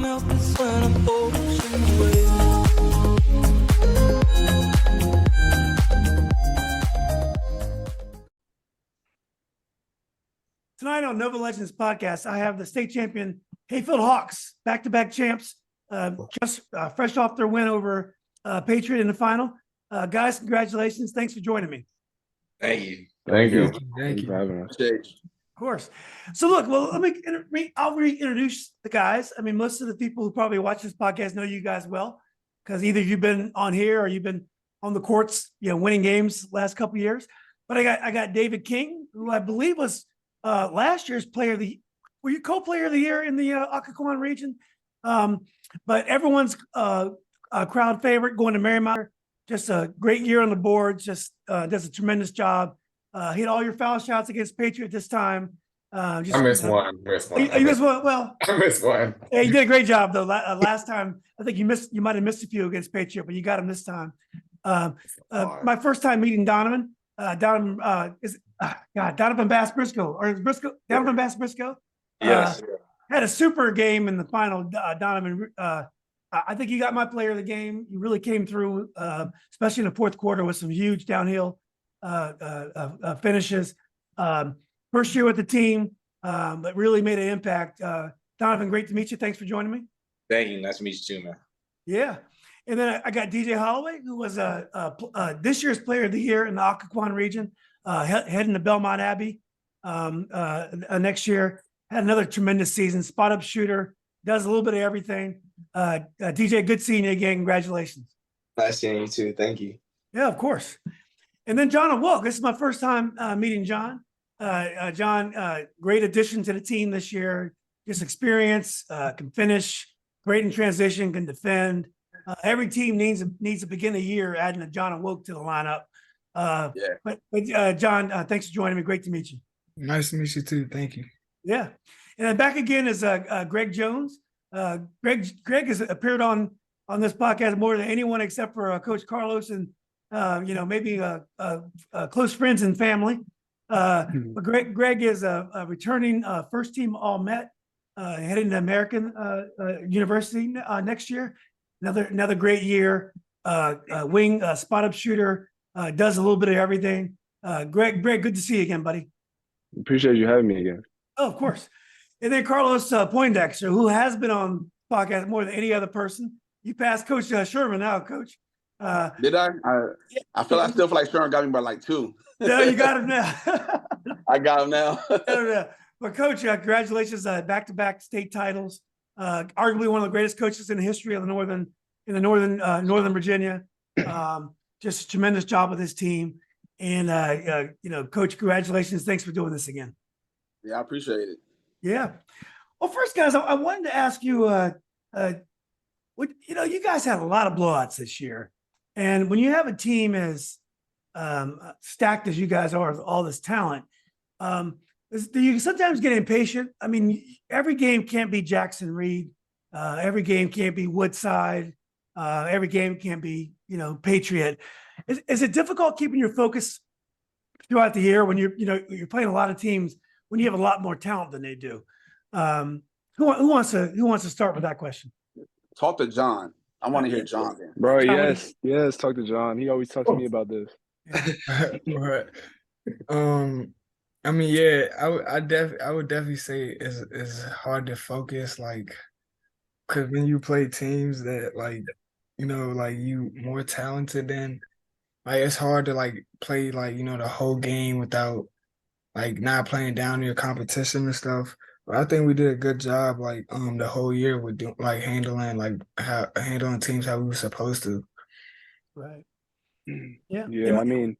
mouth is when I'm ocean waves. Tonight on Nova Legends podcast, I have the state champion Hayfield Hawks, back-to-back champs, just fresh off their win over Patriot in the final. Guys, congratulations. Thanks for joining me. Thank you. Thank you. Thank you for having us. Appreciate you. Of course. So look, well, I'll reintroduce the guys. I mean, most of the people who probably watch this podcast know you guys well, because either you've been on here or you've been on the courts, winning games last couple of years. But I got David King, who I believe was last year's were you co-player of the year in the Occoquan region? But everyone's crowd favorite going to Marymount. Just a great year on the board. Just does a tremendous job. Hit all your foul shots against Patriot this time. I missed one. You missed one. Well, I missed one. Yeah, you did a great job though. Last time, I think you might have missed a few against Patriot, but you got him this time. My first time meeting Donnovan. Donnovan Bass-Briscoe or Donnovan Bass-Briscoe. Yes. Had a super game in the final. Donnovan, I think you got my player of the game. You really came through, especially in the fourth quarter with some huge downhill finishes. First year with the team, but really made an impact. Donnovan, great to meet you. Thanks for joining me. Thank you. Nice to meet you too, man. Yeah. And then I got DJ Holloway, who was this year's player of the year in the Occoquan region, heading to Belmont Abbey next year. Had another tremendous season, spot up shooter, does a little bit of everything. DJ, good seeing you again. Congratulations. Nice seeing you too. Thank you. Yeah, of course. And then John Awoke. This is my first time meeting John. John, great addition to the team this year. Just experience, can finish, great in transition, can defend. Every team needs to begin the year adding a John Awoke to the lineup. But John, thanks for joining me. Great to meet you. Nice to meet you too. Thank you. Yeah. And then back again is Greg Jones. Greg has appeared on this podcast more than anyone except for Coach Carlos and maybe close friends and family. But Greg is a returning first team All-Met, heading to American University next year. Another great year. Wing spot up shooter, does a little bit of everything. Greg, good to see you again, buddy. Appreciate you having me again. Oh, of course. And then Carlos Poindexter, who has been on podcast more than any other person. You passed Coach Sherman now, Coach. Did I? I still feel like Sherman got me by like 2. No, you got him now. I got him now. But Coach, congratulations, back-to-back state titles. Arguably one of the greatest coaches in the history of Northern Virginia. Just a tremendous job with his team. And Coach, congratulations. Thanks for doing this again. Yeah, I appreciate it. Yeah. Well, first, guys, I wanted to ask you, you guys had a lot of blowouts this year. And when you have a team as stacked as you guys are with all this talent, do you sometimes get impatient? I mean, every game can't be Jackson Reed. Every game can't be Woodside. Every game can't be, Patriot. Is it difficult keeping your focus throughout the year when you're playing a lot of teams when you have a lot more talent than they do? Who wants to start with that question? Talk to John. I want to hear John then. Bro, yes, talk to John. He always talks to me about this. Right. I mean, yeah, I would definitely say it's hard to focus, because when you play teams that you more talented than, it's hard to play the whole game without not playing down to your competition and stuff. But I think we did a good job the whole year with handling teams how we were supposed to. Right. Yeah. Yeah. I mean,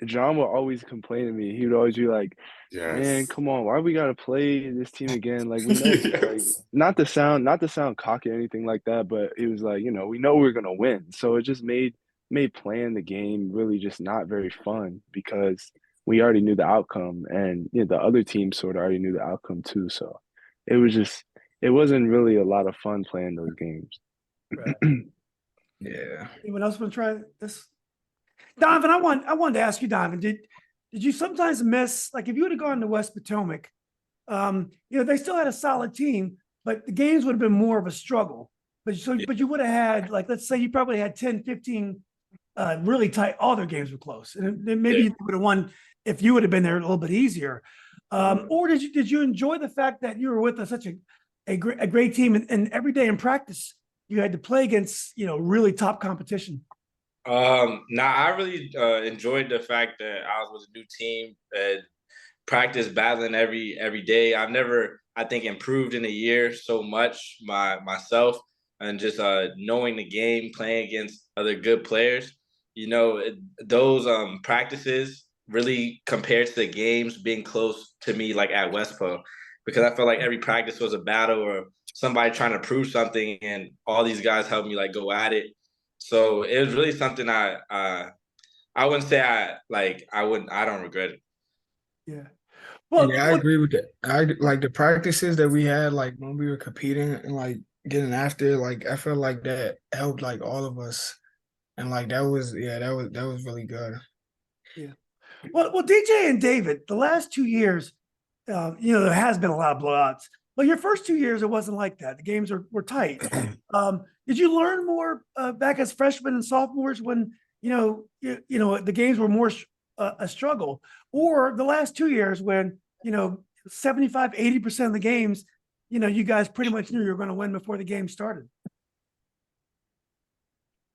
John would always complain to me. He would always be like, "Man, come on, why we gotta play this team again? We know, not to sound cocky or anything like that, but it was like, we know we're gonna win. So it just made playing the game really just not very fun because we already knew the outcome, and the other team sort of already knew the outcome too. So it wasn't really a lot of fun playing those games. Right. Yeah. Anyone else want to try this? Donnovan, I wanted to ask you, Donnovan, did you sometimes miss, if you would have gone to West Potomac, they still had a solid team, but the games would have been more of a struggle. But you would have had, like, let's say you probably had 10, 15 really tight, all their games were close. And then maybe you would have won if you would have been there a little bit easier. Or did you enjoy the fact that you were with such a great team, and every day in practice you had to play against, really top competition? I really enjoyed the fact that I was with a new team and practice battling every day. I've never, I think, improved in a year so much myself, and just knowing the game, playing against other good players. Those practices really compared to the games being close to me, like at Westpo, because I felt like every practice was a battle or somebody trying to prove something, and all these guys helped me like go at it. So it was really something I wouldn't say I don't regret it. Yeah. Well, yeah, I agree with that. I like the practices that we had, like when we were competing and like getting after, like I felt like that helped like all of us. And like that was really good. Yeah. Well, DJ and David, the last 2 years, there has been a lot of blowouts. But your first 2 years, it wasn't like that. The games were tight. Did you learn more back as freshmen and sophomores when the games were more a struggle, or the last 2 years when 75, 80% of the games, you guys pretty much knew you were going to win before the game started?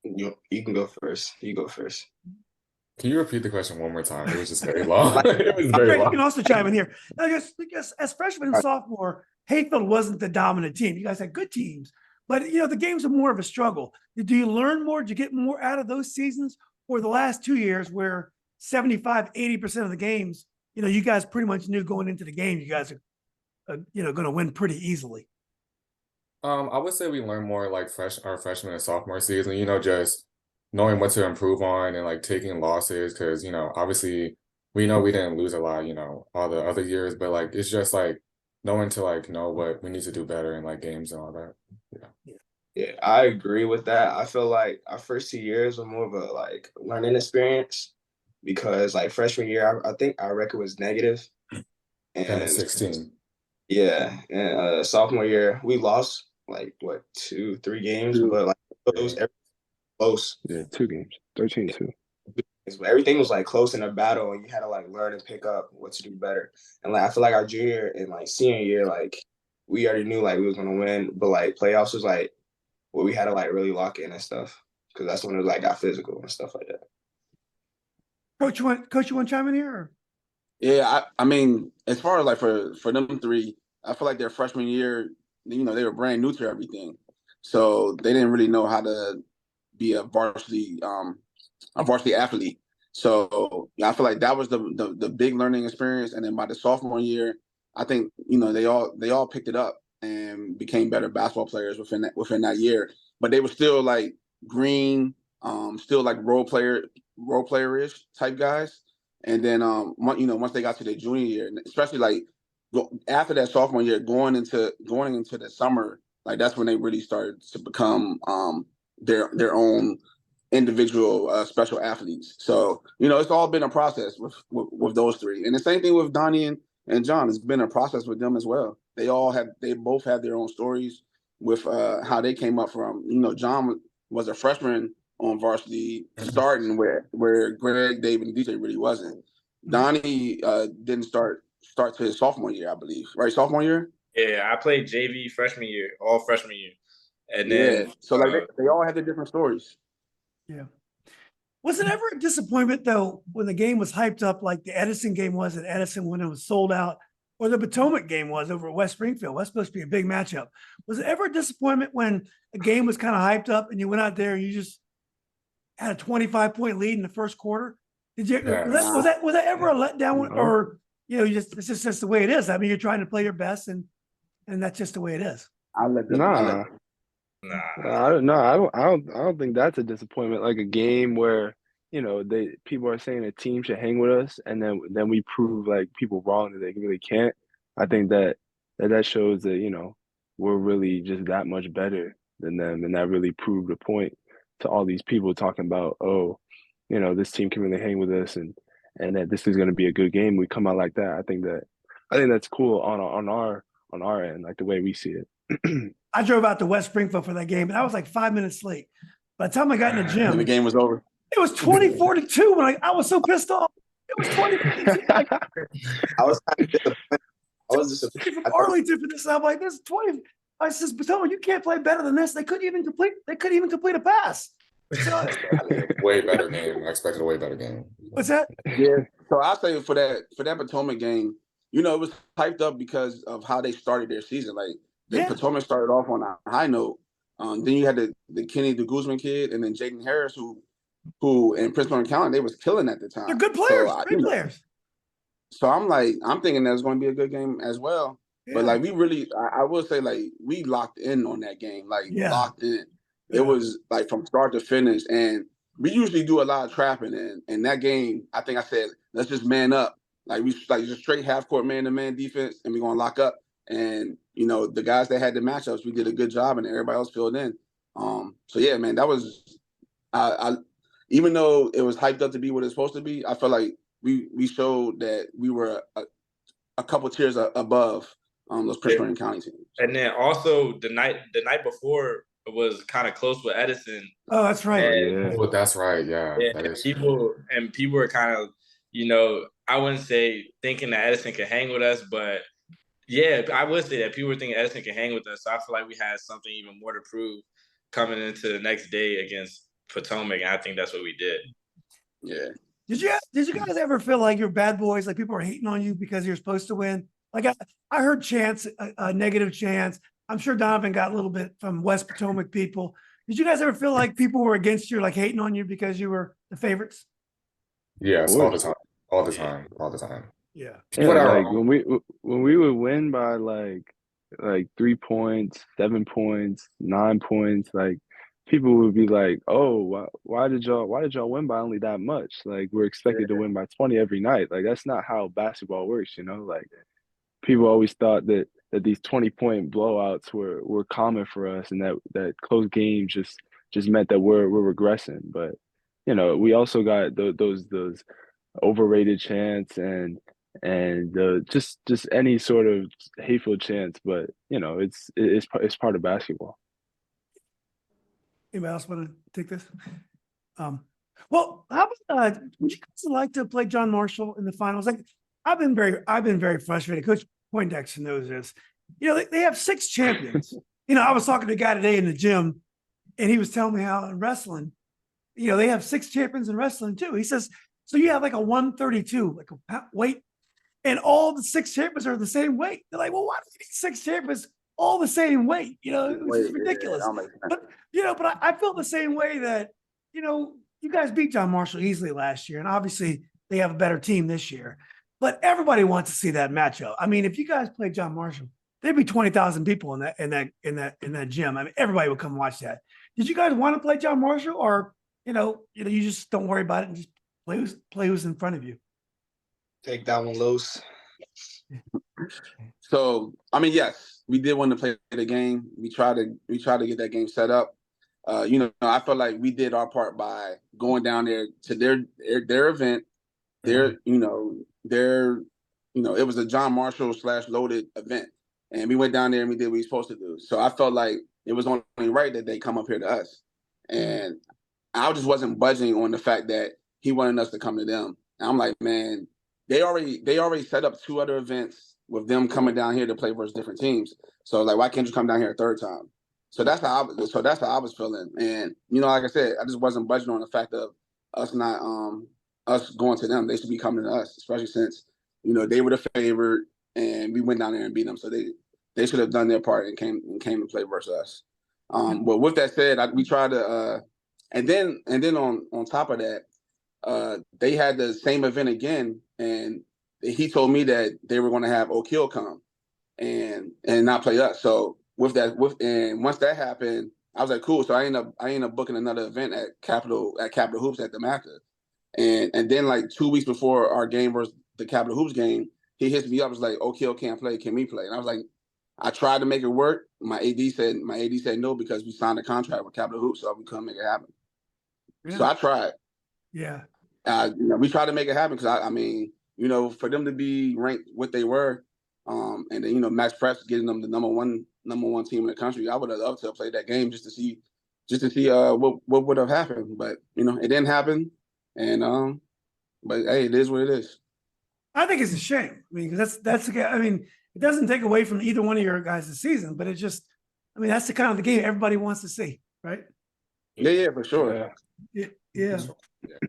You can go first. You go first. Can you repeat the question one more time? It was just very long. It was very Greg, long. you can also chime in here. I guess as freshman and sophomore, Hayfield wasn't the dominant team. You guys had good teams, but the games are more of a struggle. Do you learn more? Did you get more out of those seasons, or the last 2 years where 75, 80% of the games, you guys pretty much knew going into the game, you guys are, going to win pretty easily? I would say we learned more like our freshman and sophomore season, just knowing what to improve on and like taking losses, because obviously we know we didn't lose a lot, all the other years, but like it's just like knowing to like know what we need to do better in like games and all that. Yeah, I agree with that. I feel like our first 2 years were more of a like learning experience, because like freshman year, I think our record was negative, and 16. Yeah, and sophomore year we lost like what 2-3 games, but like those close. Yeah, 2 games, 13-2. But everything was like close in a battle, and you had to like learn and pick up what to do better. And like I feel like our junior and like senior year, like we already knew like we was gonna win, but like playoffs was like where we had to like really lock in and stuff, because that's when it like got physical and stuff like that. Coach, you want to chime in here? Or? Yeah, I mean, as far as like for them three, I feel like their freshman year, they were brand new to everything, so they didn't really know how to be a varsity athlete. So I feel like that was the big learning experience. And then by the sophomore year, I think they all picked it up and became better basketball players within that year. But they were still like green, still like role player-ish type guys. And then once they got to their junior year, especially like after that sophomore year, going into the summer, like that's when they really started to become their own individual special athletes. So it's all been a process with those three, and the same thing with Donnie and John. It's been a process with them as well. They both have their own stories with how they came up from. John was a freshman on varsity starting where Greg, David, and DJ really wasn't. Donnie didn't start to his sophomore year, I believe. Right, sophomore year. Yeah, I played JV freshman year, all freshman year, and then so like they all had their different stories. Yeah. Was it ever a disappointment though when the game was hyped up like the Edison game was at Edison when it was sold out, or the Potomac game was over at West Springfield? That's supposed to be a big matchup. Was it ever a disappointment when a game was kind of hyped up and you went out there and you just had a 25-point lead in the first quarter? Did you? Yeah. Was that ever a letdown, or it's just the way it is? I mean, you're trying to play your best, and that's just the way it is. I don't think that's a disappointment. Like a game where people are saying a team should hang with us, and then we prove like people wrong that they really can't. I think that shows that we're really just that much better than them, and that really proved a point to all these people talking about, this team can really hang with us, and that this is going to be a good game. We come out like that. I think that's cool on on our end, like the way we see it. I drove out to West Springfield for that game, and I was like 5 minutes late. By the time I got in the gym, And the game was over. it was 24-2 when I was so pissed off. It was 20. Like, I was kind of disappointed. I was disappointed. from Arlington for this. I'm like, this is 20. I says, Potomac, you can't play better than this. They couldn't even complete a pass. So, way better game. I expected a way better game. what's that? Yeah. So I'll say for that Potomac game, you know, it was hyped up because of how they started their season. Like the Potomac started off on a high note. Then you had the Kenny the Guzman kid, and then Jaden Harris, who in Prince William County they was killing at the time. They're good players, so, great players. So I'm thinking that was going to be a good game as well. Yeah. But like we really, I will say like we locked in on that game, locked in. It was like from start to finish, and we usually do a lot of trapping. And in that game, I think I said, let's just man up. Like we just straight half court man-to-man defense, and we're gonna lock up. And you know the guys that had the matchups, we did a good job, and everybody else filled in. So yeah, man, that was I even though it was hyped up to be what it's supposed to be, I felt like we showed that we were a couple tiers above those Prince William County teams. And then also the night before was kind of close with Edison. Oh, that's right. Oh, that's right. Yeah. That is people were kind of, you know, I wouldn't say thinking that Edison could hang with us, but yeah, I would say that people were thinking Edison could hang with us. So I feel like we had something even more to prove coming into the next day against Potomac, and I think that's what we did. Yeah. Did you guys ever feel like you're bad boys, like people are hating on you because you're supposed to win? Like I heard chants, negative chants. I'm sure Donnovan got a little bit from West Potomac people. Did you guys ever feel like people were against you, like hating on you because you were the favorites? Yes, all the time. All the time. Yeah. Like when we would win by like 3 points, 7 points, 9 points, like people would be like, "Oh, why did y'all win by only that much? Like we're expected to win by 20 every night. Like that's not how basketball works, you know? Like people always thought that these 20-point blowouts were common for us, and that close games just meant that we're regressing. But you know, we also got those overrated chants and just any sort of hateful chants. But you know, it's part of basketball. Anybody else want to take this? Well, how about would you guys like to play John Marshall in the finals? Like I've been very frustrated. Coach Poindexter knows this. You know, they have 6 champions. You know, I was talking to a guy today in the gym, and he was telling me how in wrestling, you know, they have 6 champions in wrestling too. He says, so you have like a 132, like a weight, and all the 6 champions are the same weight. They're like, well, why do you need 6 champions all the same weight? You know, it's ridiculous. But you know, but I feel the same way that, you know, you guys beat John Marshall easily last year, and obviously they have a better team this year. But everybody wants to see that matchup. I mean, if you guys play John Marshall, there'd be 20,000 people in that gym. I mean, everybody would come watch that. Did you guys want to play John Marshall, or you just don't worry about it and just play who's in front of you? Take that one loose. So I mean, yes, we did want to play the game. We tried to get that game set up. You know, I felt like we did our part by going down there to their event. It was a John Marshall / loaded event, and we went down there and we did what we were supposed to do. So I felt like it was only right that they come up here to us, and I just wasn't budging on the fact that he wanted us to come to them. And I'm like, man, they already set up 2 other events with them coming down here to play versus different teams. So like, why can't you come down here a third time? So that's how I was feeling. And you know, like I said, I just wasn't budging on the fact of us not us going to them. They should be coming to us, especially since, you know, they were the favorite and we went down there and beat them. So they should have done their part and came to play versus us. But with that said, we tried to and then on top of that, they had the same event again, and he told me that they were going to have Oak Hill come and not play us. So once that happened, I was like, cool. So I ended up booking another event at Capitol Hoops at the Maca. And then like 2 weeks before our game versus the Capitol Hoops game, he hits me up, was like, Oak Hill can't play, can we play? And I was like, I tried to make it work. My AD said no, because we signed a contract with Capitol Hoops, so we couldn't make it happen. Yeah. So I tried. Yeah. We tried to make it happen because I mean, you know, for them to be ranked what they were, And then Max Preps getting them the number one team in the country. I would have loved to have played that game just to see what would have happened. But it didn't happen. And but hey, it is what it is. I think it's a shame. I mean, because that's I mean, it doesn't take away from either one of your guys this season, but it just, I mean, that's the kind of the game everybody wants to see, right? Yeah, for sure. Yeah.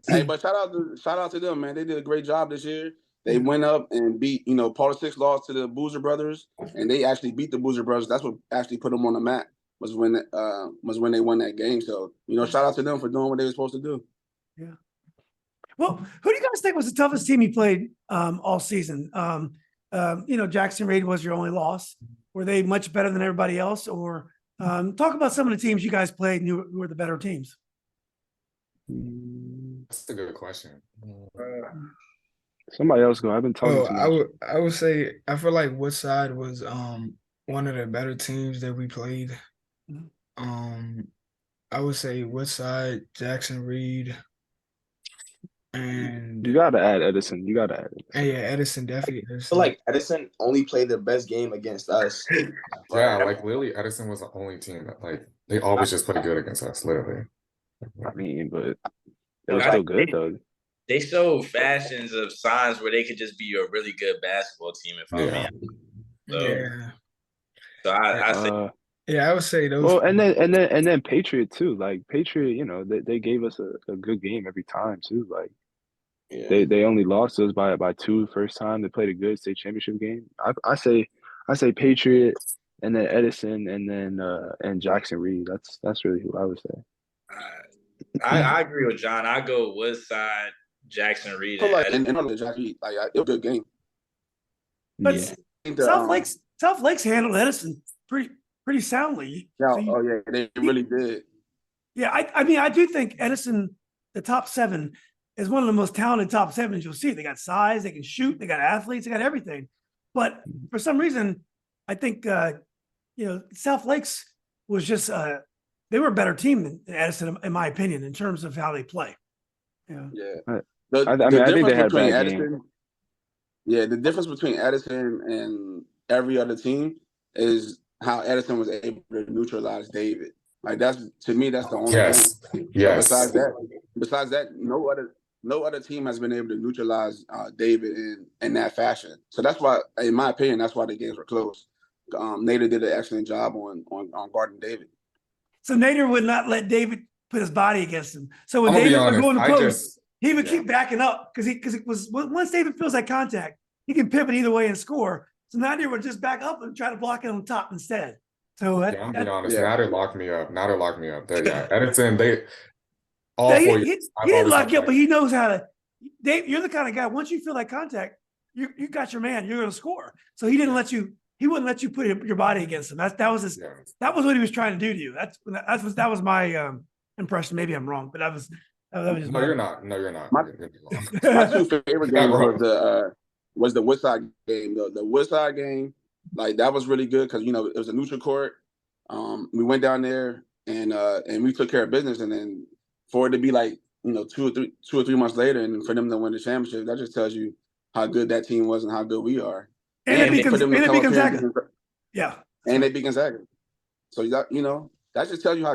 Hey, but shout out to them, man. They did a great job this year. They went up and beat, Paul VI lost to the Boozer Brothers, and they actually beat the Boozer Brothers. That's what actually put them on the map. Was when they won that game. So shout out to them for doing what they were supposed to do. Yeah. Well, who do you guys think was the toughest team you played all season? Jackson Reed was your only loss. Were they much better than everybody else? Or talk about some of the teams you guys played and who were the better teams. That's a good question. Somebody else go. I've been talking too much. I would say I feel like Woodside was one of the better teams that we played. I would say Woodside, Jackson Reed, and you gotta add Edison. Yeah, Edison definitely. I feel like Edison only played their best game against us. Yeah, like Lily Edison was the only team that they always just play good against us, literally. I mean, but they were still good though. They showed fashions of signs where they could just be a really good basketball team. If I say, I would say those. Well, and then Patriot too. Like Patriot, they gave us a good game every time too. Like they only lost us by 2 first time. They played a good state championship game. I say Patriot, and then Edison, and then and Jackson Reed. That's really who I would say. I agree with John. I go Woodside, Jackson Reed. And order Jackson Reed, it was a good game. But South Lakes handled Edison pretty soundly. Yeah, they really did. Yeah, I mean, I do think Edison, the top 7, is one of the most talented top 7s you'll see. They got size, they can shoot, they got athletes, they got everything. But for some reason, I think South Lakes was just they were a better team than Edison, in my opinion, in terms of how they play. Yeah. I think they had bad Edison. game. Yeah, the difference between Edison and every other team is how Edison was able to neutralize David. Like that's the only thing. Yes. Besides that, no other team has been able to neutralize David in that fashion. So that's why, in my opinion, that's why the games were close. Nader did an excellent job on guarding David. So Nader would not let David put his body against him. So when David would go in the post, he would keep backing up because it was once David feels that contact, he can pivot either way and score. So Nader would just back up and try to block it on top instead. So I'm being honest. Nader locked me up. Edison, he didn't lock you up, but he knows how to. Dave, you're the kind of guy. Once you feel that contact, you got your man. You're going to score. So he didn't let you. He wouldn't let you put your body against him. That was what he was trying to do to you. That was my impression. Maybe I'm wrong, but that was just you're not. No, you're not. My 2 favorite games was the Woodside game. The Woodside game, that was really good because it was a neutral court. We went down there and we took care of business, and then for it to be 2 or 3 months later, and for them to win the championship, that just tells you how good that team was and how good we are. And they beat Gonzaga. Yeah. And they beat Gonzaga. So that just tells you how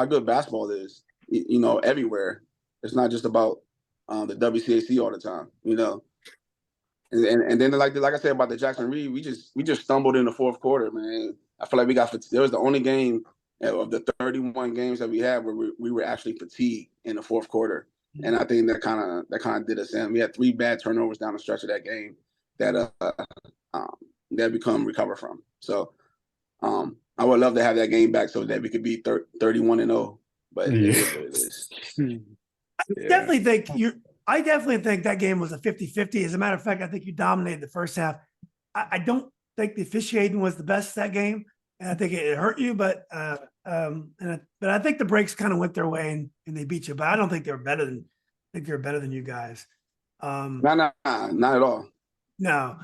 good basketball is. Everywhere. It's not just about the WCAC all the time. And then like I said about the Jackson Reed, we just stumbled in the fourth quarter, man. I feel like there was the only game of the 31 games that we had where we were actually fatigued in the fourth quarter, and I think that kind of did us in. We had 3 bad turnovers down the stretch of that game that recover from. So I would love to have that game back so that we could be 31-0. But it is what it is. I definitely think that game was a 50-50. As a matter of fact, I think you dominated the first half. I don't think the officiating was the best that game, and I think it hurt you. But I think the breaks kind of went their way and they beat you. But I don't think they were better than. I think they're better than you guys. Not at all. No.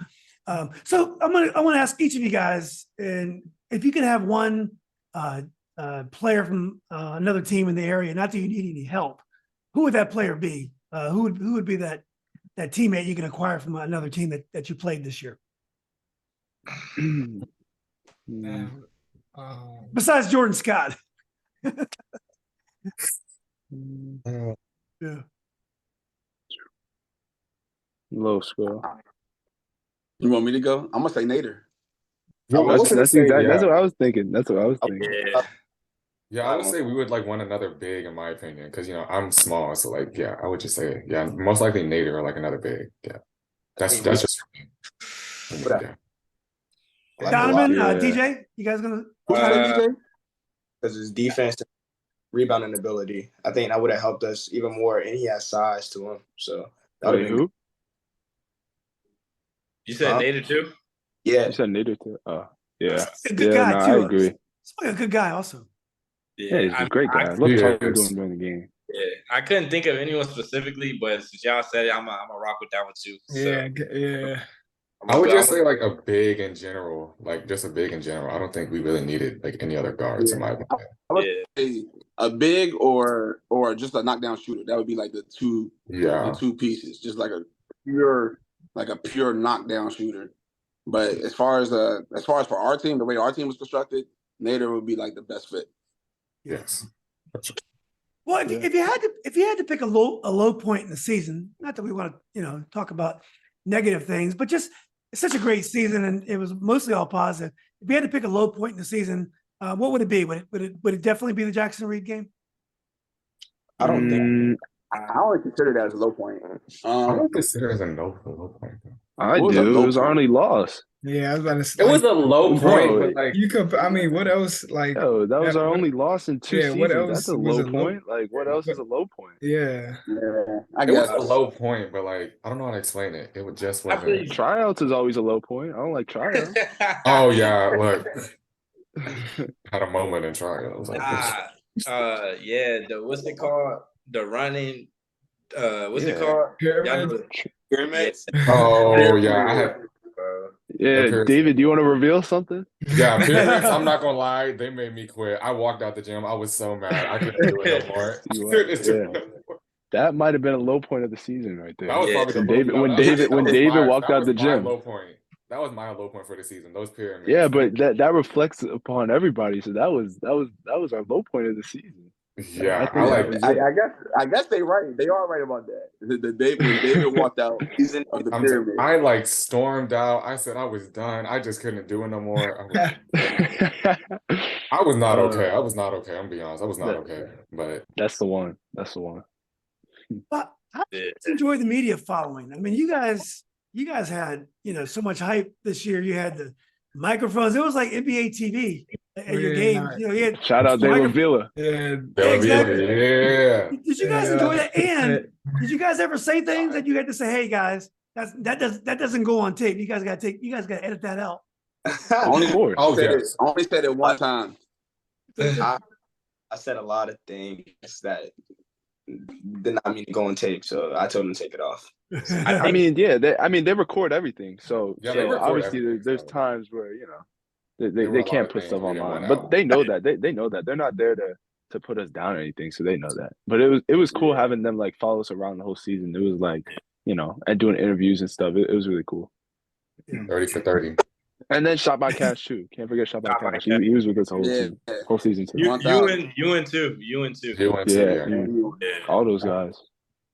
So I want to ask each of you guys, and if you could have one player from another team in the area, not that you need any help, who would that player be? Who would be that teammate you can acquire from another team that you played this year? Man, Besides Jordan Scott. Yeah. Low score. You want me to go? I'm gonna say Nader. Yeah, I was gonna That's say, exactly. yeah. That's what I was thinking. That's what I was thinking. Yeah. Yeah, I would say we would like want another big, in my opinion, because I'm small, so like, yeah, I would just say, yeah, most likely Nader or like another big. Yeah, that's just for me. Yeah. Donovan, Yeah. DJ, you guys gonna? Who's playing DJ? Because his defense, rebounding ability, I think that would have helped us even more, and he has size to him. So that would have been who? You said Nader too? Yeah. You said Nader too. Oh, yeah. A good guy no, too. I agree. He's like a good guy also. Yeah, he's a great guy. I love talking to him during the game. Yeah, I couldn't think of anyone specifically, but since y'all said it, I'm gonna rock with that one too. Yeah, yeah. I would just say like a big in general, like just a big in general. I don't think we really needed like any other guards in my opinion. I would say a big or just a knockdown shooter. That would be like the two pieces, just like a pure knockdown shooter. But as far as for our team, the way our team was constructed, Nader would be like the best fit. Yes. Well, if you had to pick a low point in the season, not that we want to talk about negative things, but just it's such a great season and it was mostly all positive. If you had to pick a low point in the season, what would it be? Would it definitely be the Jackson Reed game? I don't think. I don't consider that as a low point. I don't consider it as a low point. I do. It was our only loss. Yeah, I was about to say. It was a low point, but like you could. I mean, what else? Like, that was our only loss in 2 seasons. What else That's a low point. Like, what else is a low point? Yeah, I guess it was a low point, but like I don't know how to explain it. It just wasn't. Tryouts is always a low point. I don't like tryouts. Oh yeah, look, had a moment in tryouts. Yeah. What's it called? The running. What's it called? Pyramids. Oh yeah, I had. Yeah, David, do you want to reveal something? Yeah, pyramids. I'm not gonna lie, they made me quit. I walked out the gym. I was so mad. I couldn't do it no more. That might have been a low point of the season right there. That was probably when David walked out the gym. Low point. That was my low point for the season. Those pyramids. Yeah, but that reflects upon everybody. So that was our low point of the season. Yeah, I guess they right. They are right about that. When David walked out of the pyramid. I like stormed out. I said I was done. I just couldn't do it no more. I was not okay. I was not okay. I'm gonna be honest. I was not okay. But that's the one. That's the one. But I enjoy the media following. I mean, you guys had so much hype this year. You had the microphones. It was like NBA TV at your games. You had shout out David Villa. Yeah, exactly. Yeah. Did you guys enjoy that? And did you guys ever say things that you had to say, "Hey guys, that doesn't go on tape. You guys got to edit that out." Only said it one time. I said a lot of things that did not mean to go on tape, so I told them to take it off. I mean, they record everything. So obviously there's times where they can't put stuff online, but they know that they know that they're not there to put us down or anything, so they know that. But it was cool having them like follow us around the whole season. It was like and doing interviews and stuff. It was really cool. 30 for 30. And then Shot by Cash too. Can't forget Shot by Cash. He was with us the whole season too. You and two. All those guys.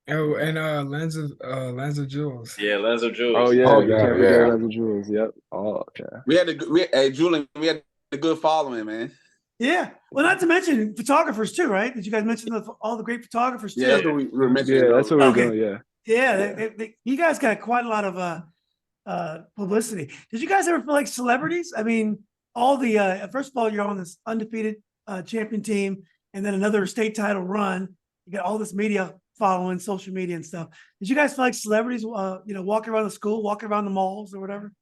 Oh, and Lens of Jewels. Yeah, Lens of Jewels. Oh yeah, can't forget Lens of Jewels. Yep. Oh yeah. Julian, we had a good following, man. Yeah. Well, not to mention photographers too, right? Did you guys mention all the great photographers too? Yeah, that's what we were mentioning. Yeah, that's what we're doing. Yeah. Yeah, you guys got quite a lot of publicity. Did you guys ever feel like celebrities? I mean, all the first of all, you're on this undefeated champion team, and then another state title run. You got all this media following, social media and stuff. Did you guys feel like celebrities? Walking around the school, walking around the malls or whatever.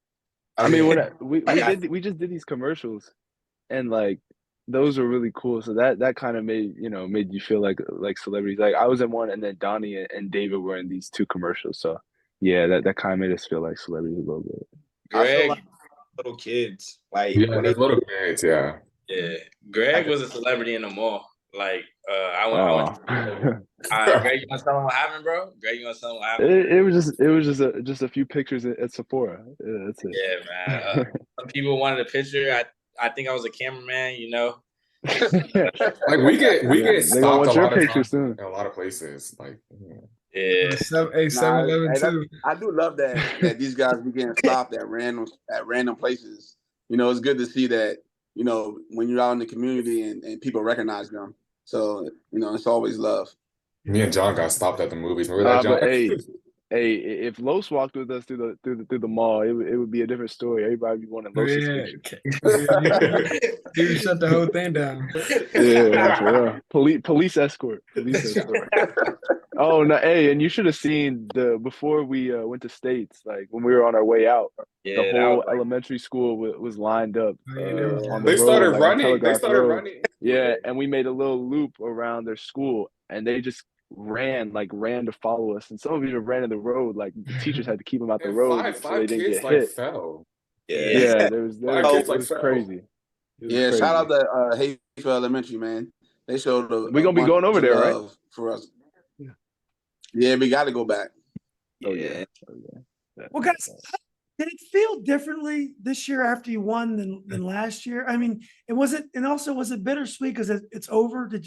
I mean, we just did these commercials, and like those were really cool. So that kind of made you feel like celebrities. Like I was in one, and then Donnie and David were in these 2 commercials. So yeah, that kind of made us feel like celebrities a little bit. I feel like little kids, like little kids, yeah. Yeah, Greg was a celebrity in the mall. Like I went Greg, you want to tell them what happened, bro? Greg, you want to tell them what happened? It was just a few pictures at Sephora. Yeah, that's it. Yeah, man. Some people wanted a picture. I think I was a cameraman, you know. Like we get They gonna stopped want a your lot of picture times soon. in a lot of places. Like Yeah. Hey, Nah, 7-Eleven too. I do love that these guys be getting stopped at random places. You know, it's good to see that, you know, when you're out in the community and people recognize them. So, you know, it's always love. me and John got stopped at the movies. Remember that, John? But hey, if Los walked with us through the mall, it would be a different story. Everybody be wanting Los's picture. You can shut the whole thing down. Yeah, for real. Police escort. Oh no, hey, and you should have seen before we went to States, like when we were on our way out, Yeah, the whole elementary school was lined up on the They road, started like on running. They Telegraph started Road. running. Yeah, and we made a little loop around their school, and they just ran to follow us. And some of you ran in the road, like the teachers had to keep them out the And road so they five didn't kids get like hit. fell. Yeah, there was Five kids it like was fell. crazy. It was Yeah, crazy. shout out to Hayfield Elementary, man. They showed We're gonna be going over there, right? For us. Yeah, we got to go back. Oh yeah. Well, guys, did it feel differently this year after you won than last year? I mean, was it bittersweet because it's over? Did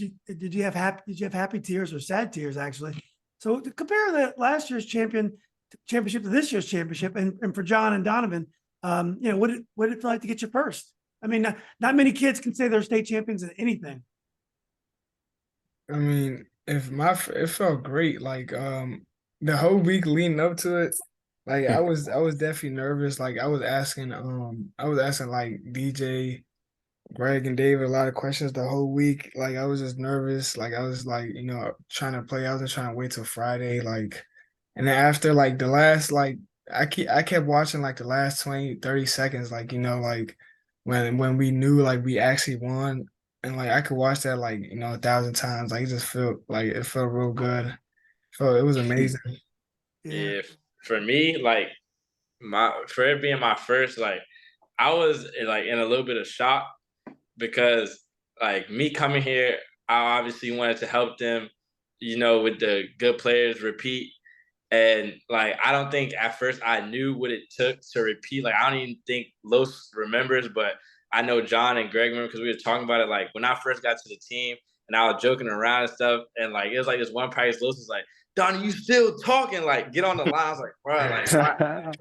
you have happy tears or sad tears actually? So to compare that last year's championship to this year's championship, and for John and Donnovan, you know, what did it feel like to get your first? I mean, not many kids can say they're state champions in anything. I mean, it felt great. Like the whole week leading up to it, like I was definitely nervous. Like I was asking like DJ, Greg, and David a lot of questions the whole week. Like I was just nervous. Like I was like, you know, trying to play. I was just trying to wait till Friday. Like, and then after like the last like I kept watching like the last 20, 30 seconds. Like, you know, like when we knew like we actually won. And like I could watch that like, you know, 1,000 times. Like it felt real good. So it was amazing. Yeah, for me, like for it being my first, like I was like in a little bit of shock because like me coming here, I obviously wanted to help them, you know, with the good players repeat. And like I don't think at first I knew what it took to repeat. Like I don't even think Los remembers, but I know John and Greg remember because we were talking about it. Like when I first got to the team and I was joking around and stuff, and like it was like this one practice, Los was like, "Donnie, you still talking? Like get on the line." I was like, "Bro,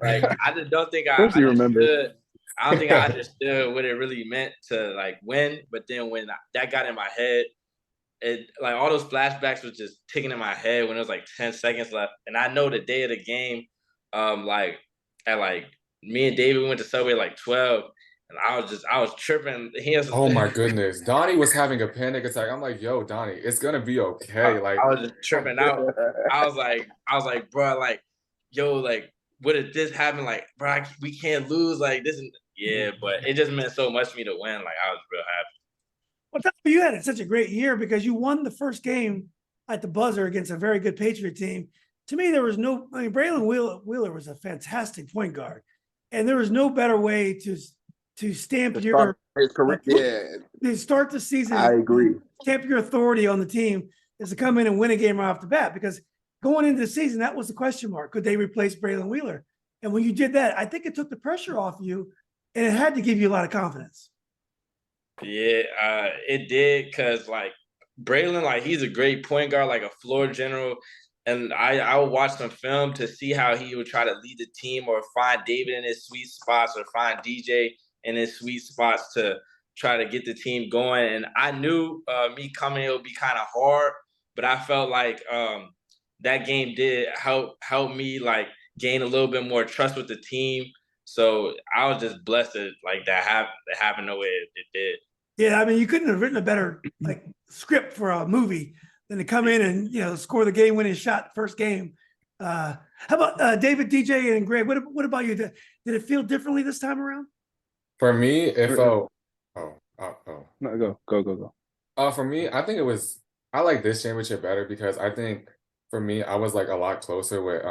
like I just don't think I understood. I don't think I understood what it really meant to like win." But then when that got in my head, it like all those flashbacks was just ticking in my head when it was like 10 seconds left. And I know the day of the game, like at like me and David went to Subway like 12, and I was tripping. Oh my goodness. Donnie was having a panic attack. I'm like, yo, Donnie, it's gonna be okay. Like I was just tripping out. I was like, bro, like, yo, like, what if this happen? Like, bro, we can't lose. Like this, but it just meant so much to me to win. Like I was real happy. Well, you had such a great year because you won the first game at the buzzer against a very good Patriot team. To me, Braylon Wheeler was a fantastic point guard, and there was no better way to stamp your career. To start the season. I agree. Stamp your authority on the team is to come in and win a game right off the bat, because going into the season, that was the question mark. Could they replace Braylon Wheeler? And when you did that, I think it took the pressure off you, and it had to give you a lot of confidence. Yeah, it did, because like Braylon, like he's a great point guard, like a floor general. And I would watch some film to see how he would try to lead the team or find David in his sweet spots or find DJ in his sweet spots to try to get the team going. And I knew me coming, it would be kind of hard, but I felt like that game did help me like gain a little bit more trust with the team. So I was just blessed that like that happened the way it did. Yeah, I mean, you couldn't have written a better like script for a movie than to come in and, you know, score the game-winning shot first game. How about David, DJ, and Greg? What about you? Did it feel differently this time around? For me, it felt. No, go. For me, I think I like this championship better because I think for me, I was like a lot closer with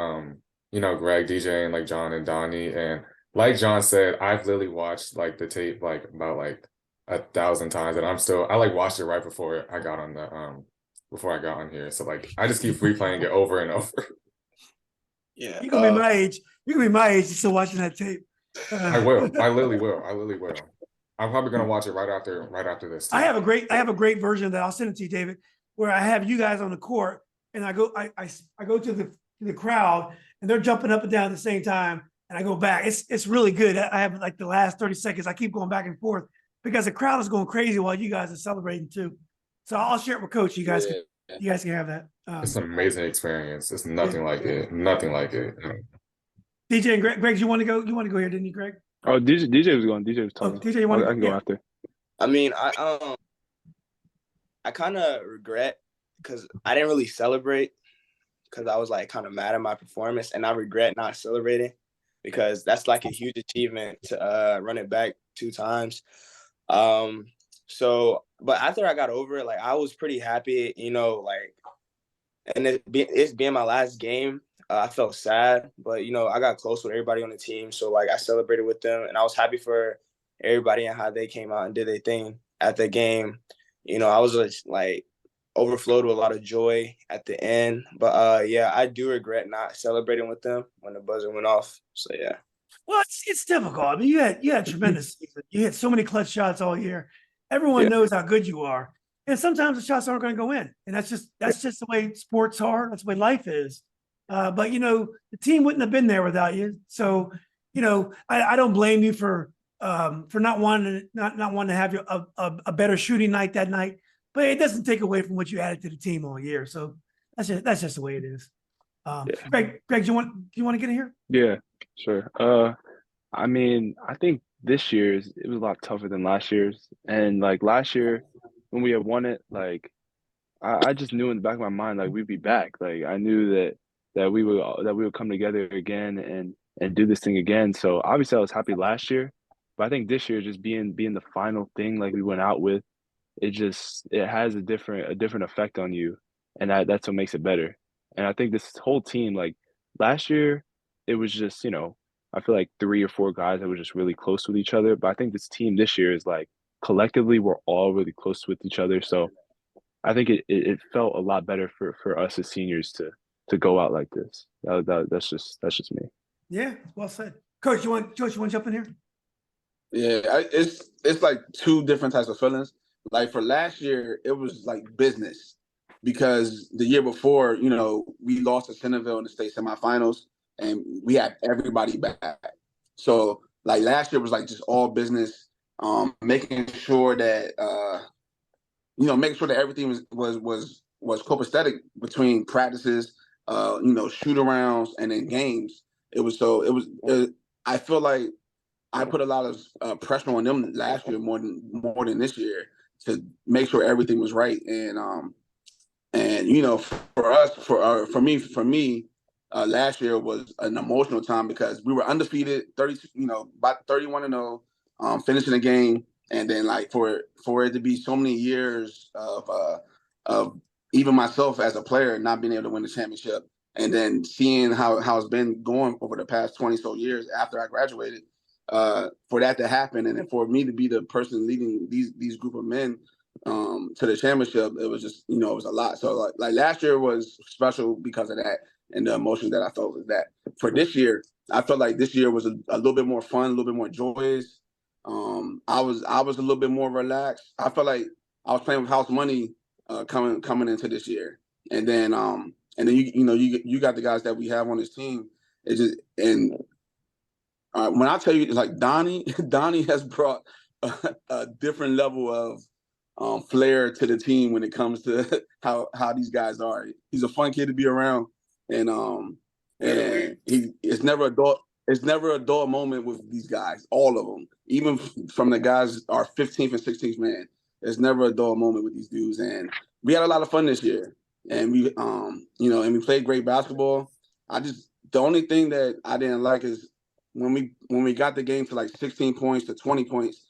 you know, Greg, DJ, and like John and Donnie, and like John said, I've literally watched like the tape like about like 1,000 times, and I like watched it right before I got on the before I got on here. So like I just keep replaying it over and over. Yeah. You're gonna be my age. You're gonna be my age still watching that tape. I will. I literally will. I'm probably gonna watch it right after this. Too. I have a great version of that. I'll send it to you, David, where I have you guys on the court and I go to the crowd and they're jumping up and down at the same time. And I go back. It's really good. I have like the last 30 seconds. I keep going back and forth because the crowd is going crazy while you guys are celebrating too. So I'll share it with Coach. You guys can have that. It's an amazing experience. It's nothing like it. Nothing like it. DJ and Greg, you want to go? You want to go here, didn't you, Greg? Oh, DJ was going. DJ was talking. DJ, you want to? I can go after. I mean, I kind of regret because I didn't really celebrate because I was like kind of mad at my performance, and I regret not celebrating because that's like a huge achievement to run it back 2 times. So, but after I got over it, like I was pretty happy, you know, like, and it's being my last game. I felt sad, but you know, I got close with everybody on the team, so like I celebrated with them, and I was happy for everybody and how they came out and did their thing at the game. You know, I was just like overflowed with a lot of joy at the end. But yeah, I do regret not celebrating with them when the buzzer went off. So yeah. Well, it's difficult. I mean, you had a tremendous season. You had so many clutch shots all year. Everyone knows how good you are, and sometimes the shots aren't going to go in, and that's just the way sports are. That's the way life is. But you know, the team wouldn't have been there without you. So, you know, I don't blame you for not wanting to have a better shooting night that night. But it doesn't take away from what you added to the team all year. So that's just the way it is. Greg, do you want to get in here? Yeah, sure. I mean, I think this year's it was a lot tougher than last year's, and like last year when we had won it, like I just knew in the back of my mind like we'd be back. Like I knew that we would come together again and do this thing again. So obviously I was happy last year, but I think this year just being the final thing like we went out with, it has a different effect on you, and that's what makes it better. And I think this whole team, like last year, it was just, you know, I feel like 3 or 4 guys that were just really close with each other. But I think this team this year is like collectively we're all really close with each other. So I think it felt a lot better for us as seniors to go out like this. That's just me. Yeah, well said. Coach, you want to jump in here? Yeah, it's like 2 different types of feelings. Like for last year, it was like business because the year before, you know, we lost to Centerville in the state semifinals and we had everybody back. So like last year was like just all business, making sure that making sure that everything was copacetic between practices, you know, shoot arounds and then games. I feel like I put a lot of pressure on them last year more than this year to make sure everything was right. And you know, for me, last year was an emotional time because we were undefeated, about 31-0, finishing the game, and then like for it to be so many years of even myself as a player not being able to win the championship, and then seeing how it's been going over the past 20 so years after I graduated, for that to happen, and then for me to be the person leading these group of men to the championship, it was just, you know, it was a lot. So like last year was special because of that and the emotions that I felt with that. For this year, I felt like this year was a little bit more fun, a little bit more joyous. I was a little bit more relaxed. I felt like I was playing with house money coming into this year, and then you got the guys that we have on this team. It's just when I tell you, like Donnie has brought a different level of flair to the team when it comes to how these guys are. He's a fun kid to be around, and it's never a dull moment with these guys. All of them, even from the guys our 15th and 16th man, there's never a dull moment with these dudes. And we had a lot of fun this year, and we we played great basketball. The only thing that I didn't like is when we got the game to like 16 points to 20 points,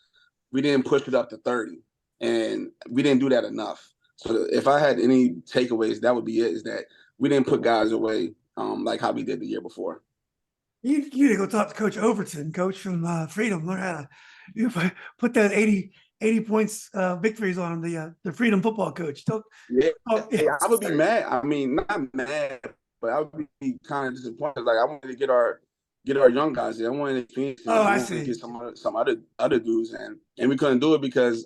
we didn't push it up to 30. And we didn't do that enough. So if I had any takeaways, that would be it, is that we didn't put guys away like how we did the year before. You need to go talk to Coach Overton, coach from Freedom, learn how to put that 80 points victories on him, the Freedom football coach. Yeah, Yeah. I would be mad. I mean, not mad, but I would be kind of disappointed. Like, I wanted to get our young guys there. I wanted to finish, Oh, I I wanted to see. get some other dudes, and we couldn't do it because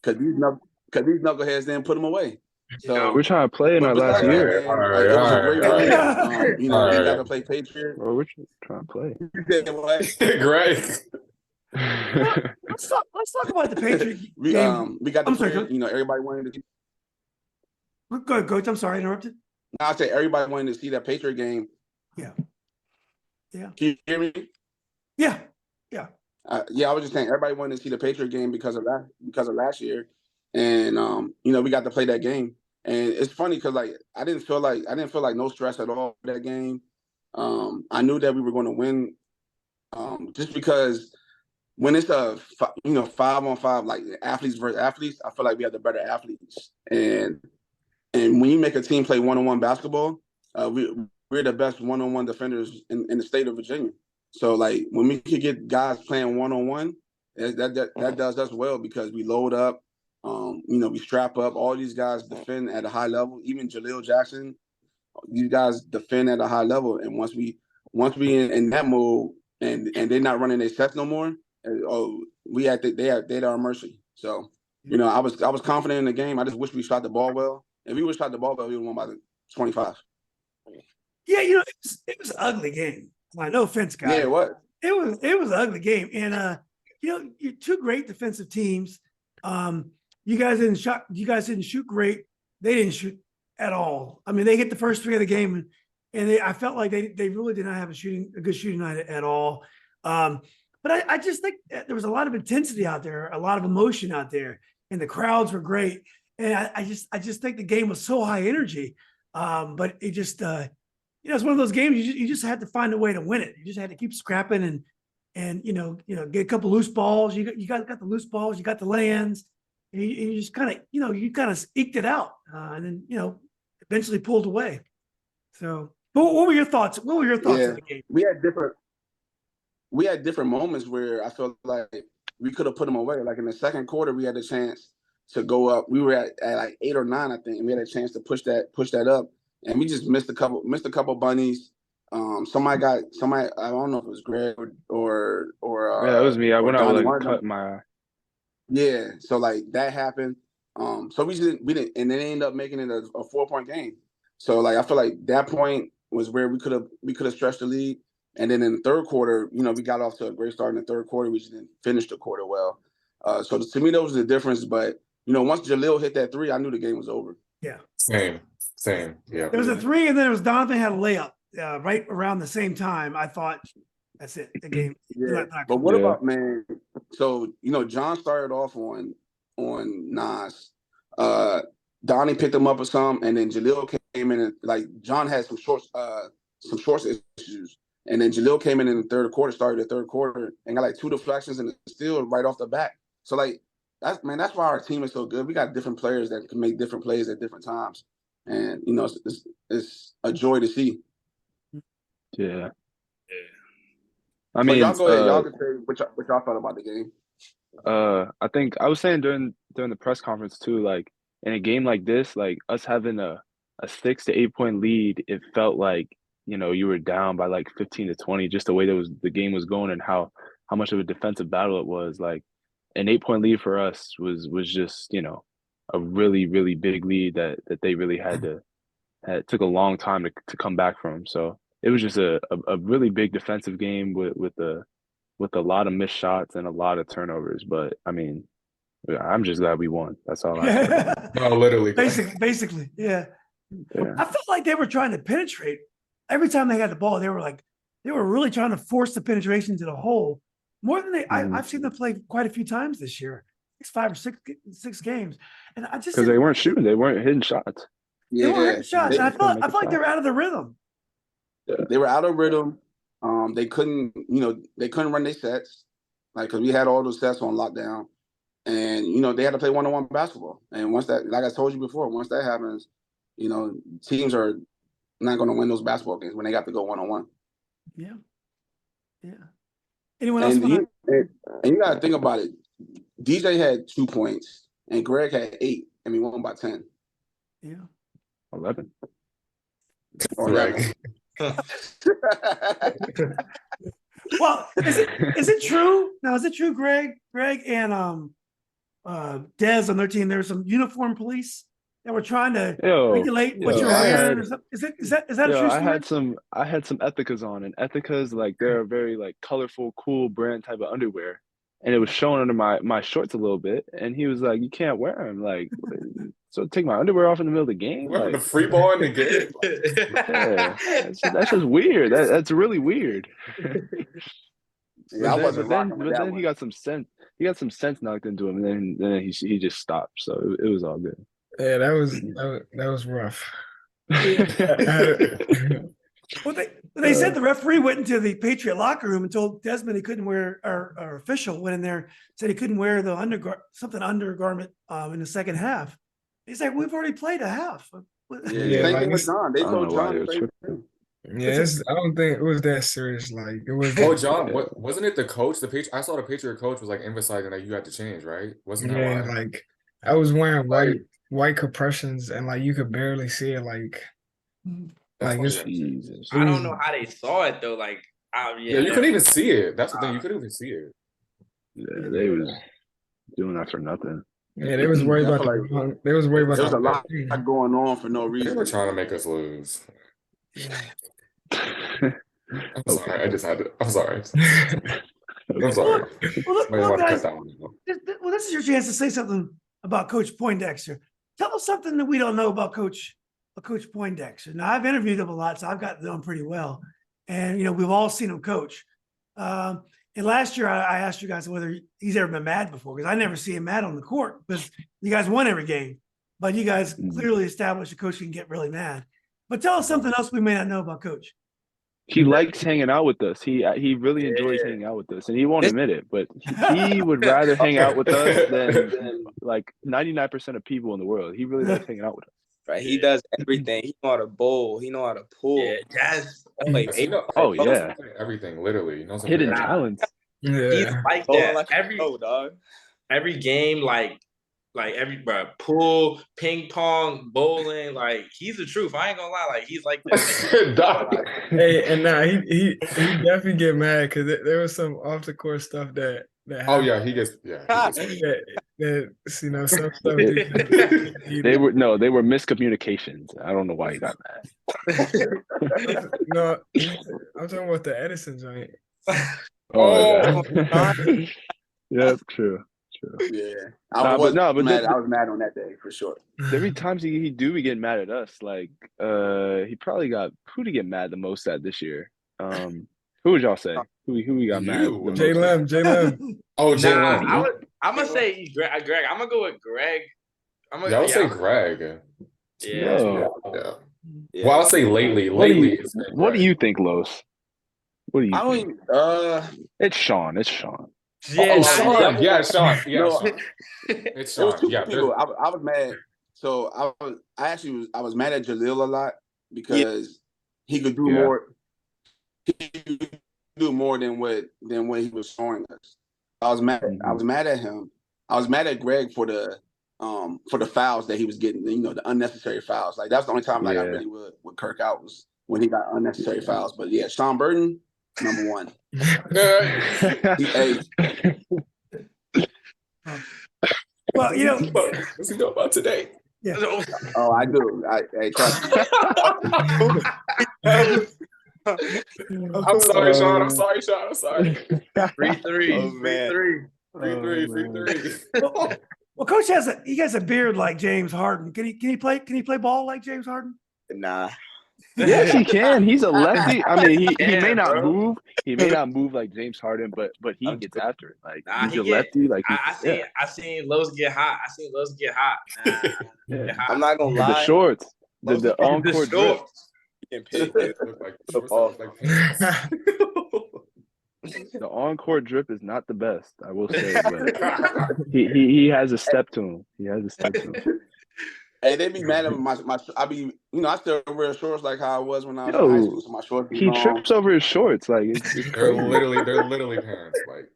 these knuckleheads didn't put them away. So we're trying to play in but our last besides that, year. man, like, it was a great win. You know, we got to play Patriot. Bro, we're trying to play. You said what? Great. Let's talk about the Patriot we game. we got the I'm sorry, player, you know, everybody wanted to. Go ahead, Coach. I'm sorry, I interrupted. I said everybody wanted to see that Patriot game. Yeah. Can you hear me? Yeah. I was just saying everybody wanted to see the Patriot game because of last year, and you know, we got to play that game, and it's funny because like I didn't feel like no stress at all for that game. I knew that we were going to win, just because when it's a 5-on-5, like athletes versus athletes, I feel like we have the better athletes, and when you make a team play one-on-one basketball, we're the best one-on-one defenders in the state of Virginia. So like when we could get guys playing one-on-one, that does us well because we load up, you know, we strap up. All these guys defend at a high level. Even Jaleel Jackson, these guys defend at a high level. And once we in that mode and they're not running their sets no more, they at our mercy. So, you know, I was confident in the game. I just wish we shot the ball well. If we would shot the ball well, we would have won by 25. Yeah, you know, it was an ugly game. Like, no offense, guys. Yeah, what? It was an ugly game. And you know, you're two great defensive teams. You guys didn't shoot great. They didn't shoot at all. I mean, they hit the first three of the game, and I felt like they really did not have a good shooting night at all. But I just think there was a lot of intensity out there, a lot of emotion out there, and the crowds were great. And I just think the game was so high energy. But it just you know, it's one of those games you just had to find a way to win it. You just had to keep scrapping and you know get a couple loose balls. You got the loose balls, you got the lands, and you just kind of eked it out, and then you know eventually pulled away. So, but what were your thoughts? What were your thoughts on the game? We had different moments where I felt like we could have put them away. Like in the second quarter, we had a chance to go up. We were at like 8 or 9, I think, and we had a chance to push that up, and we just missed a couple bunnies. Somebody, I don't know if it was Greg or yeah, it was me. I went out like cut my eye. Yeah, so like that happened. So we didn't, and then they ended up making it a 4-point game. So like I feel like that point was where we could have stretched the lead. And then in the third quarter, you know, we got off to a great start in the third quarter. We just didn't finish the quarter well. So to me, that was the difference. But you know, once Jaleel hit that 3, I knew the game was over. Yeah, same. Yeah, there was a 3, and then it was Donnovan had a layup right around the same time. I thought that's it. The game. Yeah. But what about, man? So you know, John started off on Nas. Donnie picked him up or something, and then Jaleel came in and like John had some shorts issues. And then Jaleel came in the third quarter, started the third quarter, and got like 2 deflections and a steal right off the bat. So like that's why our team is so good. We got different players that can make different plays at different times, and you know it's a joy to see. Yeah. I mean, so y'all go ahead. Y'all can say what y'all thought about the game. I think I was saying during the press conference too, like in a game like this, like us having a 6 to 8 point lead, it felt like, you know, you were down by like 15 to 20, just the way the game was going and how much of a defensive battle it was. Like an 8 point lead for us was just, you know, a really, really big lead that they really took a long time to come back from. So it was just a really big defensive game with a lot of missed shots and a lot of turnovers. But I mean, I'm just glad we won. That's all I say. No, literally. Basically, yeah. I felt like they were trying to penetrate. Every time they had the ball, they were really trying to force the penetration to the hole more than I've seen them play quite a few times this year. It's 5 or 6 games, and I just because they weren't shooting, they weren't hitting shots. They weren't hitting shots. And I felt like they were out of the rhythm. Yeah. They were out of rhythm. They couldn't run their sets, like because we had all those sets on lockdown, and you know they had to play one-on-one basketball. And once that, like I told you before, once that happens, you know teams are not going to win those basketball games when they got to go one-on-one. Yeah. Anyone else? And you got to think about it. DJ had 2 points and Greg had 8, and we won by 10. Yeah. 11. Or Greg. 11. Well, is it true? Now, is it true, Greg and Dez on their team, there were some uniform police that were trying to regulate what you're wearing? Is that a true story? I had some Ethicas on, and Ethicas, like, they're a very like colorful, cool brand type of underwear. And it was showing under my shorts a little bit, and he was like, "You can't wear them." Like, so take my underwear off in the middle of the game. Remember Like, the free ball in the game? yeah, that's just weird. That's really weird. Yeah, I wasn't rocking with but that then one. he got some sense. He got some sense knocked into him, and then he just stopped. So it was all good. Yeah, that was rough. Well, they said the referee went into the Patriot locker room and told Desmond he couldn't wear, our official went in there, said he couldn't wear the undergarment in the second half. He's like, we've already played a half. Yeah, same thing with John. They told John the same thing. Yeah, I don't think it was that serious. Like it was. Oh, John, wasn't it the coach? I saw the Patriot coach was like emphasizing that you had to change, right? Wasn't that why? Like I was wearing white compressions and like you could barely see it. Like Jesus. I don't know how they saw it though. Like, yeah, you couldn't even see it. That's the thing. You couldn't even see it. Yeah, they was doing that for nothing. Yeah, they was worried about they was worried about. There was a lot going on for no reason. They were trying to make us lose. I'm sorry. I just had to. I'm sorry. I'm sorry. Well, guys, this is your chance to say something about Coach Poindexter. Tell us something that we don't know about Coach Poindexter. Now, I've interviewed him a lot, so I've got to know him pretty well. And, we've all seen him coach. And last year, I asked you guys whether he's ever been mad before, because I never see him mad on the court, because you guys won every game. But you guys clearly established a coach can get really mad. But tell us something else we may not know about Coach. He likes hanging out with us. He really enjoys hanging out with us, and he won't admit it, but he would rather hang out with us than like 99% of people in the world. He really likes hanging out with us. Right, he does everything. He know how to bowl. He know how to pull. Yeah, yes. Yeah, everything. Literally, hidden talents. Yeah, he's like that. Every game, like every pool, ping pong, bowling, like he's the truth. I ain't gonna lie, like he's like that. Hey, and now he definitely get mad because there was some off the court stuff that oh yeah, he gets that some stuff. They were miscommunications. I don't know why he got mad. No, I'm talking about the Edison joint. Oh, yeah, true. Yeah, I was mad on that day for sure. Every time he get mad at us. Like he probably got who to get mad the most at this year. Who would y'all say? Who we got mad? J Lim. Oh, J Lim. I'm gonna say Greg. I'm gonna go with Greg. I would say Greg. Yeah. Well, I'll say lately. What do you think, Los? What do you think? It's Sean. Yeah, Sean. Yeah, Sean. It It's Sean. was two people. I was mad. So I was mad at Jalil a lot because he could do more. He could do more than what he was showing us. I was mad. I was mad at him. I was mad at Greg for the fouls that he was getting. The unnecessary fouls. Like that's the only time I really would Kirk out was when he got unnecessary fouls. But yeah, Sean Burton. Number one. Well, what's he know about today? Yeah. Oh, I do. I'm sorry, Sean. I'm sorry. 3-3. Oh, man. 3-3. Well, Coach has a beard like James Harden. Can he play ball like James Harden? Nah. Yes, he can. He's a lefty. I mean, he may not move. He may not move like James Harden, but he gets after it. Like he's a lefty. Like I seen Los get hot. I'm not gonna lie. The shorts, the encore drip. The encore drip is not the best, I will say. But he has a step to him. Hey, they be mad at my I still wear shorts like how I was when I was in high school. So my shorts be long. Trips over his shorts. Like it's they're literally pants. Like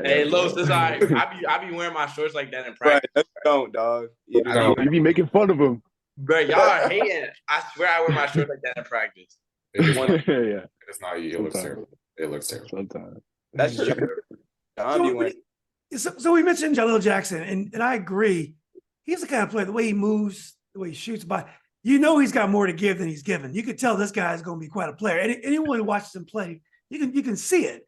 Hey, Los, it's all right. I be wearing my shorts like that in practice. Right, don't, dog. You do No. You be making fun of him. Bro, y'all are hating. I swear I wear my shorts like that in practice. It is not, Yeah. it's not you. It looks Sometimes. terrible. It looks terrible. Sometimes. That's true. John be wearing. So we mentioned Jaleel Jackson, and I agree. He's the kind of player, the way he moves, the way he shoots by, you know he's got more to give than he's given. You could tell this guy is going to be quite a player. And anyone who watches him play, you can see it.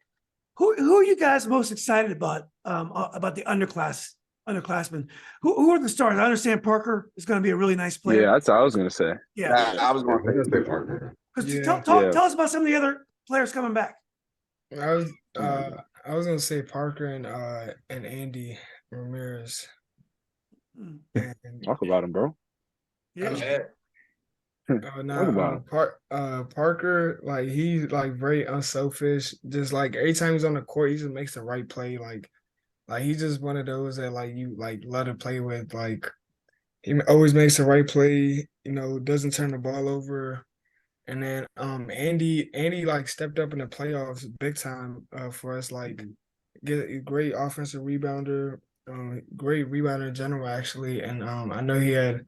Who are you guys most excited about the underclassmen? Who are the stars? I understand Parker is going to be a really nice player. Yeah, that's what I was gonna say. Yeah. I was going to say Parker. Tell us about some of the other players coming back. I was gonna say Parker and Andy Ramirez. And, Talk about him, bro. Yeah. Parker, like he's like very unselfish. Just like every time he's on the court, he just makes the right play. Like he's just one of those that like you like love to play with. Like he always makes the right play. You know, doesn't turn the ball over. And then Andy like stepped up in the playoffs big time for us. Like get a great offensive rebounder, great rebounder in general actually. And I know he had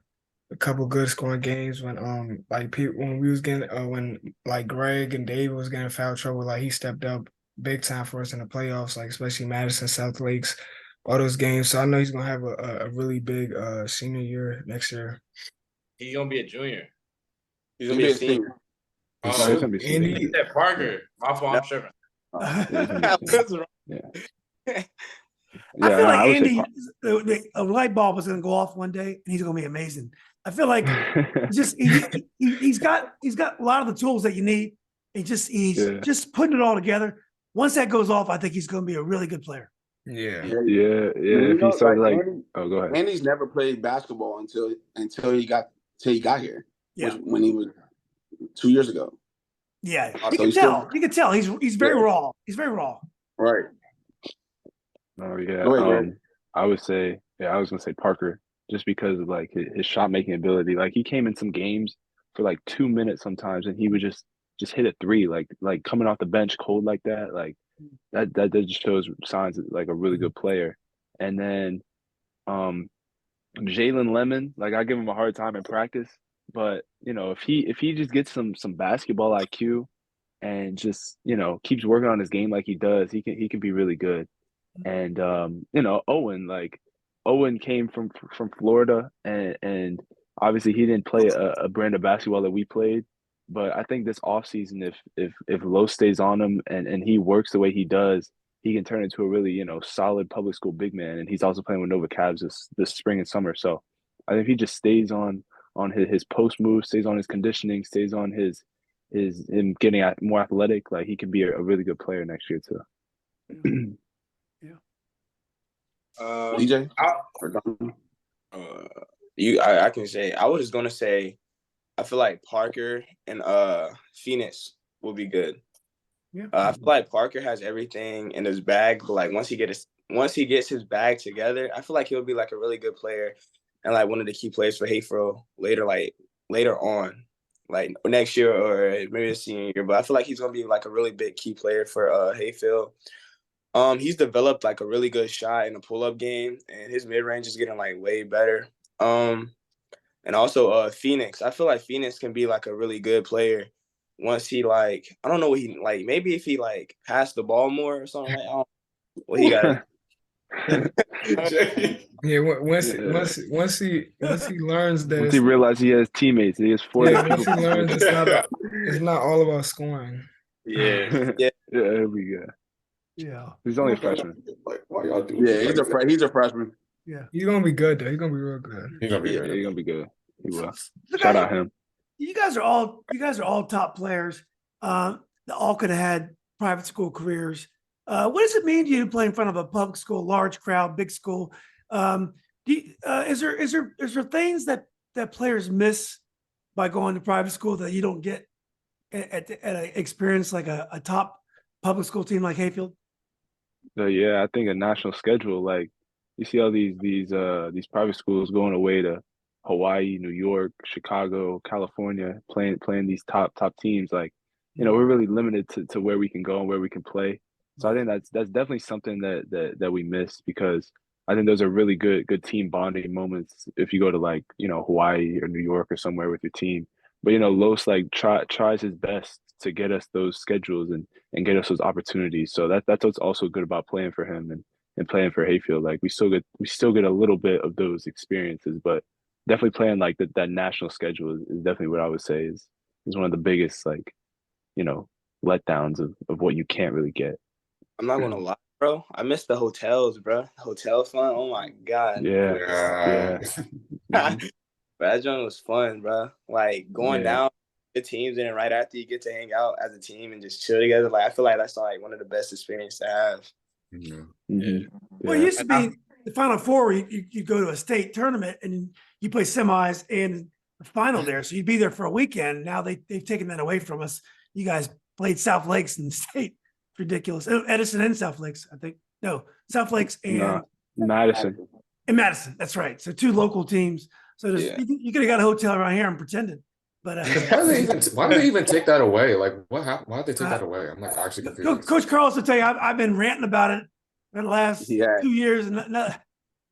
a couple good scoring games when when we was getting when like Greg and Dave was getting foul trouble, like he stepped up big time for us in the playoffs, like especially Madison, South Lakes, all those games. So I know he's gonna have a really big senior year next year. He's gonna be a junior. He's gonna be a senior. Oh, He's gonna be Andy, he said Parker. My fault. I'm tripping. I Yeah, feel like I would say Andy, a light bulb is going to go off one day, and he's going to be amazing. I feel like he's got a lot of the tools that you need. He's just putting it all together. Once that goes off, I think he's going to be a really good player. yeah. Yeah. If he started like, oh, go ahead. Andy's never played basketball until he got here. Yeah. When he was 2 years ago. Yeah, So you can tell. He's very raw. He's very raw. Right. Oh yeah. Go ahead, Greg. I would say, I was gonna say Parker, just because of like his shot making ability. Like he came in some games for like 2 minutes sometimes, and he would just hit a three, like coming off the bench cold like that. Like that just shows signs of like a really good player. And then Jalen Lemon, like I give him a hard time in practice, but you know, if he just gets some basketball IQ and just, you know, keeps working on his game like he does, he can be really good. And you know, Owen came from Florida, and obviously he didn't play a brand of basketball that we played, but I think this offseason, if Lowe stays on him and he works the way he does, he can turn into a really, you know, solid public school big man. And he's also playing with Nova Cavs this spring and summer. So I think if he just stays on his post move, stays on his conditioning, stays on his him getting more athletic, like he can be a really good player next year too. DJ? I can say, I was just gonna say, I feel like Parker and Phoenix will be good. Yeah. I feel like Parker has everything in his bag, but like once he gets his bag together, I feel like he'll be like a really good player and like one of the key players for Hayfield later on, like next year or maybe the senior year. But I feel like he's gonna be like a really big key player for Hayfield. He's developed like a really good shot in the pull-up game, and his mid-range is getting like way better. And also Phoenix. I feel like Phoenix can be like a really good player once he like, I don't know what he like, maybe if he like passed the ball more or something like, I don't know what he got. Yeah, once he learns that Once he realizes he has teammates, he has four. Yeah, once he learns it's not all about scoring. Yeah. There we go. Yeah. He's only a freshman. Like, why y'all doing? Yeah, he's a freshman. Yeah. He's gonna be good though. He's gonna be real good. He's gonna be Yeah, good. he's gonna be good. He will. Look, Shout out him. You guys are all top players. That all could have had private school careers. What does it mean to you to play in front of a public school, large crowd, big school? Is there things that players miss by going to private school that you don't get at an experience like a top public school team like Hayfield? Yeah, I think a national schedule, like you see all these private schools going away to Hawaii, New York, Chicago, California, playing these top teams. Like, you know, we're really limited to where we can go and where we can play. So I think that's definitely something that we miss, because I think those are really good team bonding moments if you go to, like, Hawaii or New York or somewhere with your team. But Los, like, tries his best to get us those schedules and get us those opportunities. So that's what's also good about playing for him and playing for Hayfield. Like, we still get a little bit of those experiences, but definitely playing like that national schedule is definitely what I would say is one of the biggest, like, letdowns of what you can't really get. I'm not gonna lie, bro. I miss the hotels, bro. Hotel fun. Oh my god. Yeah. But that joint was fun, bro. Like going down the teams, and then right after you get to hang out as a team and just chill together. Like I feel like that's like one of the best experiences to have. Well, it used to be the Final Four where you go to a state tournament and you play semis and the final there. So you'd be there for a weekend. Now they've taken that away from us. You guys played South Lakes and state. Ridiculous. Edison and South Lakes, I think. No, South Lakes and Madison. And Madison. That's right. So 2 local teams. So you could have got a hotel around here and pretended. But why do they even take that away? Like, what happened? Why did they take that away? I'm like actually confused. Coach Carlos will tell you, I've been ranting about it for the last 2 years, and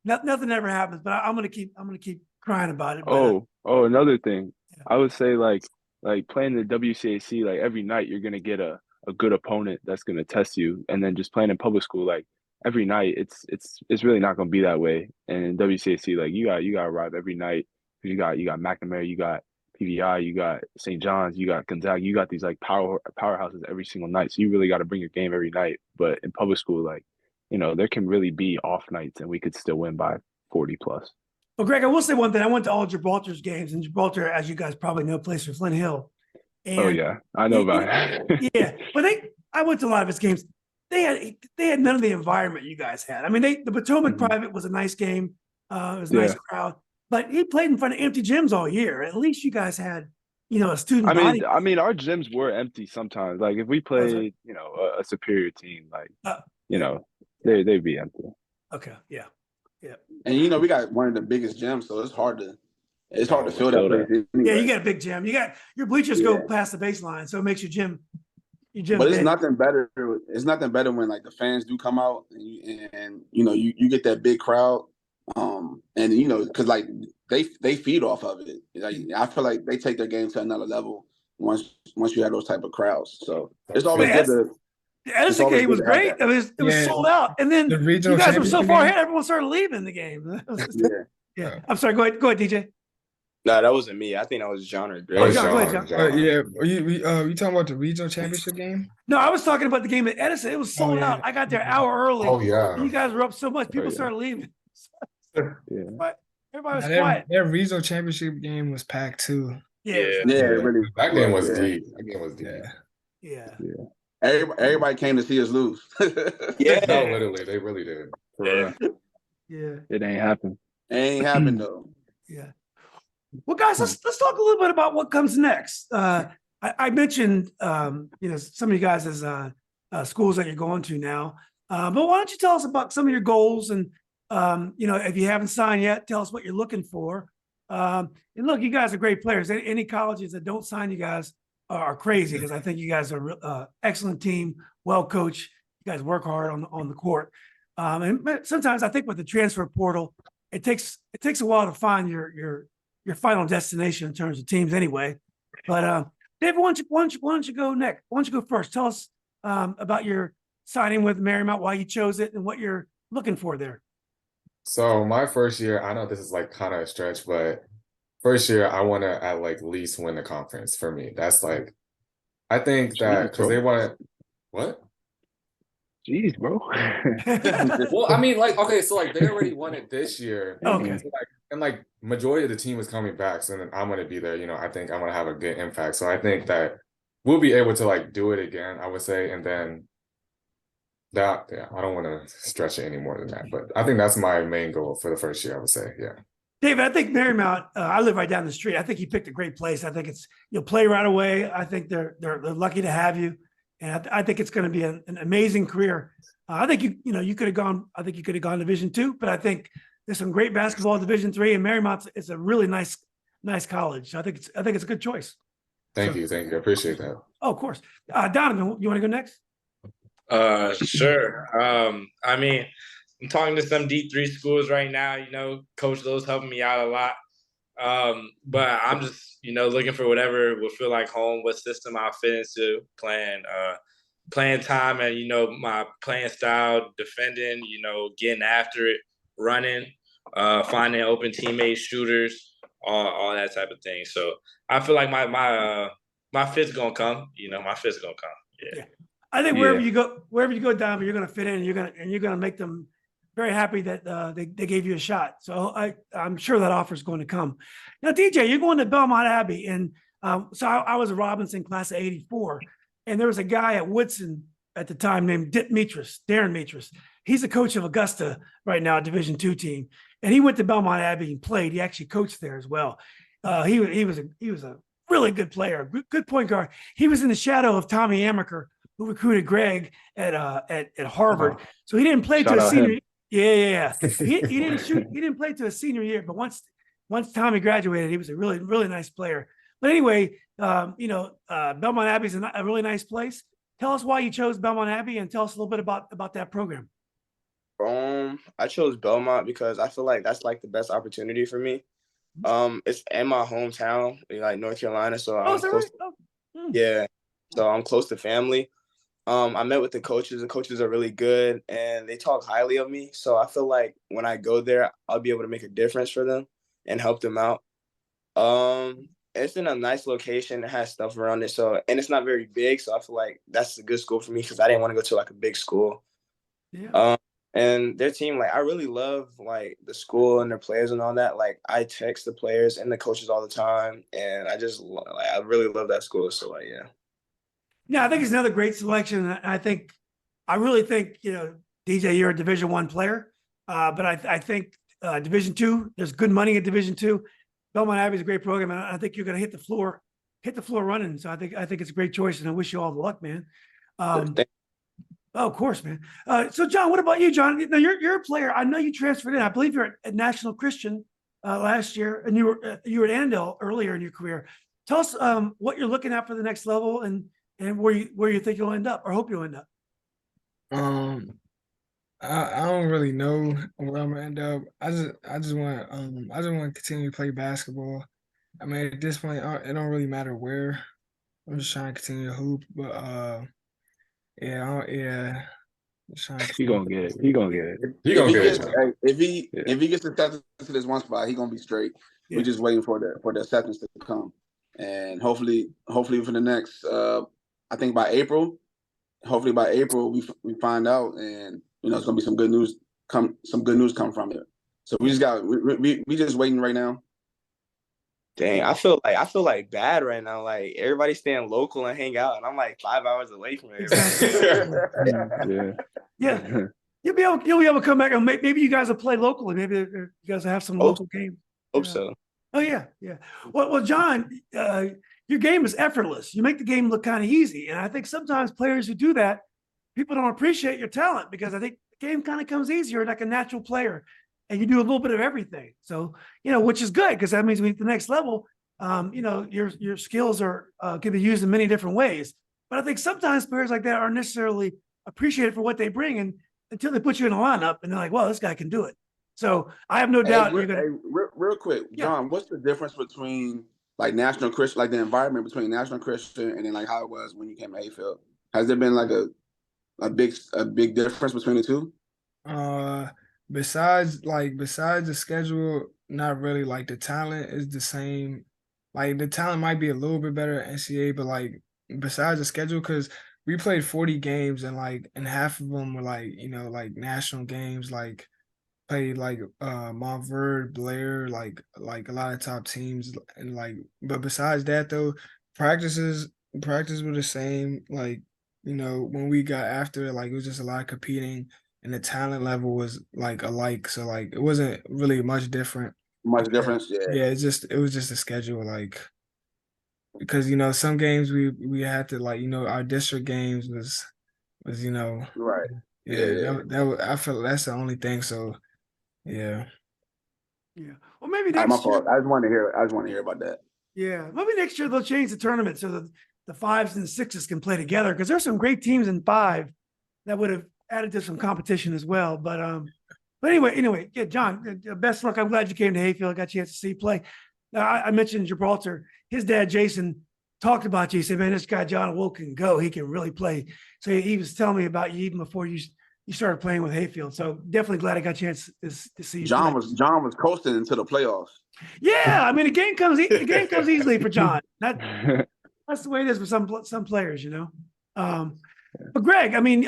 nothing ever happens. But I'm gonna keep crying about it. But, another thing, I would say like playing the WCAC, like every night you're gonna get a good opponent that's gonna test you, and then just playing in public school, like every night, it's really not gonna be that way. And in WCAC, like you got to arrive every night. You got McNamara, you got PVI, you got St. John's, you got Gonzaga, you got these like powerhouses every single night. So you really got to bring your game every night. But in public school, like, there can really be off nights and we could still win by 40 plus. Well, Greg, I will say one thing. I went to all Gibraltar's games, and Gibraltar, as you guys probably know, plays for Flint Hill. And I know about it. But I went to a lot of his games. They had none of the environment you guys had. I mean, the Potomac Private was a nice game. It was a nice crowd, but he played in front of empty gyms all year. At least you guys had, a student body. I mean, our gyms were empty sometimes. Like if we played, a superior team, like they'd be empty. Okay, yeah. And we got one of the biggest gyms, so it's hard to fill that place. Anyway. Yeah, you got a bbig gym. You got your bleachers go past the baseline, so it makes your gym. But it's nothing better. It's nothing better when like the fans do come out and you get that big crowd, and because like they feed off of it. Like I feel like they take their game to another level once you have those type of crowds. So it's always good to. The Edison game was great. I mean, it was sold out, and then you guys were so far ahead, everyone started leaving the game. Yeah. I'm sorry. Go ahead, DJ. No, that wasn't me. I think that was John or Greg. Go ahead, John. You talking about the regional championship game? No, I was talking about the game at Edison. It was sold out. I got there an hour early. Oh yeah. You guys were up so much, people started leaving. But everybody was quiet. That regional championship game was packed too. Really. That game was deep. That game was deep. Yeah. Everybody came to see us lose. No, literally, they really did. Yeah. It ain't happened. It ain't happened though. Yeah. Well, guys, let's talk a little bit about what comes next. I mentioned some of you guys as schools that you're going to now. But why don't you tell us about some of your goals, and if you haven't signed yet, tell us what you're looking for. And look, you guys are great players. Any colleges that don't sign you guys are crazy, because I think you guys are an excellent team, well coached. You guys work hard on the court. And sometimes I think with the transfer portal, it takes a while to find your final destination in terms of teams anyway. But Dave, why don't you go next? Why don't you go first? Tell us about your signing with Marymount, why you chose it, and what you're looking for there. So my first year, I know this is like kind of a stretch, but first year I want to at like least win the conference for me. That's like, I think that because they want to, what? Jeez, bro. Well, I mean, like, okay, so like they already won it this year. Okay. So like majority of the team is coming back, so then I'm gonna be there. I think I'm gonna have a good impact. So I think that we'll be able to like do it again, I would say, and then I don't want to stretch it any more than that, but I think that's my main goal for the first year, I would say. Yeah. David, I think Marymount, I live right down the street. I think you picked a great place. I think you'll play right away. I think they're lucky to have you. And I think it's going to be an amazing career. I think you could have gone. I think you could have gone Division II, but I think there's some great basketball at Division III, and Marymount is a really nice college. I think it's a good choice. Thank you. I appreciate that. Oh, of course. Donovan, you want to go next? Sure. I mean, I'm talking to some D3 schools right now. Coach Lowe's helping me out a lot. But I'm just, looking for whatever will feel like home, what system I'll fit into, playing time and, my playing style, defending, getting after it, running, finding open teammates, shooters, all that type of thing. So I feel like my fit's gonna come. My fit's gonna come. Yeah. I think wherever you go, Donnovan, you're going to fit in. And you're going to make them very happy that they gave you a shot. So I'm sure that offer is going to come. Now, DJ, you're going to Belmont Abbey, and so I was a Robinson class of '84, and there was a guy at Woodson at the time named Darren Mitras. He's the coach of Augusta right now, Division II team, and he went to Belmont Abbey and played. He actually coached there as well. He was a really good player, good point guard. He was in the shadow of Tommy Amaker, who recruited Greg at Harvard. So he didn't play to a senior. Yeah. He didn't play to a senior year, but once Tommy graduated, he was a really, really nice player. But anyway, Belmont Abbey is a really nice place. Tell us why you chose Belmont Abbey, and tell us a little bit about that program. I chose Belmont because I feel like that's like the best opportunity for me. It's in my hometown, like North Carolina, so I'm close. Yeah, so I'm close to family. I met with the coaches. The coaches are really good, and they talk highly of me. So I feel like when I go there, I'll be able to make a difference for them and help them out. It's in a nice location. It has stuff around it, and it's not very big. So I feel like that's a good school for me because I didn't want to go to like a big school. Yeah. And their team, like I really love like the school and their players and all that. Like I text the players and the coaches all the time, and I really love that school. So like, yeah. Yeah, I think it's another great selection. I really think, DJ, you're a Division I player, but I think Division II, there's good money at Division II. Belmont Abbey is a great program, and I think you're going to hit the floor running. So I think it's a great choice, and I wish you all the luck, man. Of course, man. So John, what about you, John? Now you're a player. I know you transferred in. I believe you're at National Christian last year, and you were at Andale earlier in your career. Tell us what you're looking at for the next level, and where you think you'll end up, or hope you'll end up. I don't really know where I'm gonna end up. I just want to continue to play basketball. I mean, at this point, it don't really matter where. I'm just trying to continue to hoop, but He gonna get it. He gonna get it. If he gets accepted to this one spot, he gonna be straight. Yeah. We're just waiting for the acceptance to come, and hopefully for the next. I think by April. Hopefully by April we find out, and it's gonna be some good news come from it. So we just waiting right now. Dang, I feel like bad right now. Like everybody's staying local and hang out, and I'm like 5 hours away from everybody. Yeah. You'll be able to come back, and maybe you guys will play locally. Maybe you guys will have some local games. Hope so. Oh yeah. Well, John, your game is effortless. You make the game look kind of easy, and I think sometimes players who do that, people don't appreciate your talent because I think the game kind of comes easier like a natural player. And you do a little bit of everything. So, which is good because that means we at the next level, your skills are can be used in many different ways. But I think sometimes players like that aren't necessarily appreciated for what they bring until they put you in a lineup and they're like, well, this guy can do it. So I have no doubt you're going to. Real quick, John, what's the difference between like National Christian, like the environment between National Christian and then like how it was when you came to Hayfield? Has there been like a big difference between the two? Besides the schedule, not really. Like the talent is the same. Like the talent might be a little bit better at NCAA, but like besides the schedule, because we played 40 games and half of them were like national games, like played like Montverde, Blair, like a lot of top teams, and but besides that though, practices were the same. Like when we got after it, like it was just a lot of competing. And the talent level was like alike, so like it wasn't really much different. Much difference, yeah. Yeah, it was just a schedule, like because some games we had to our district games was right. Yeah. That I feel that's the only thing. So yeah. Well, maybe next my year. fault. I just want to hear about that. Yeah, maybe next year they'll change the tournament so that the 5s and 6s can play together because there's some great teams in 5 that would have added to some competition as well. But anyway, yeah, John, best of luck. I'm glad you came to Hayfield. I got a chance to see you play. I mentioned Gibraltar. His dad, Jason, talked about you. He said, man, this guy, John Awoke, can go. He can really play. So he was telling me about you even before you started playing with Hayfield. So definitely glad I got a chance to see you. John was coasting into the playoffs. Yeah, I mean, the game comes easily for John. That's the way it is for some players, you know. But Greg, I mean,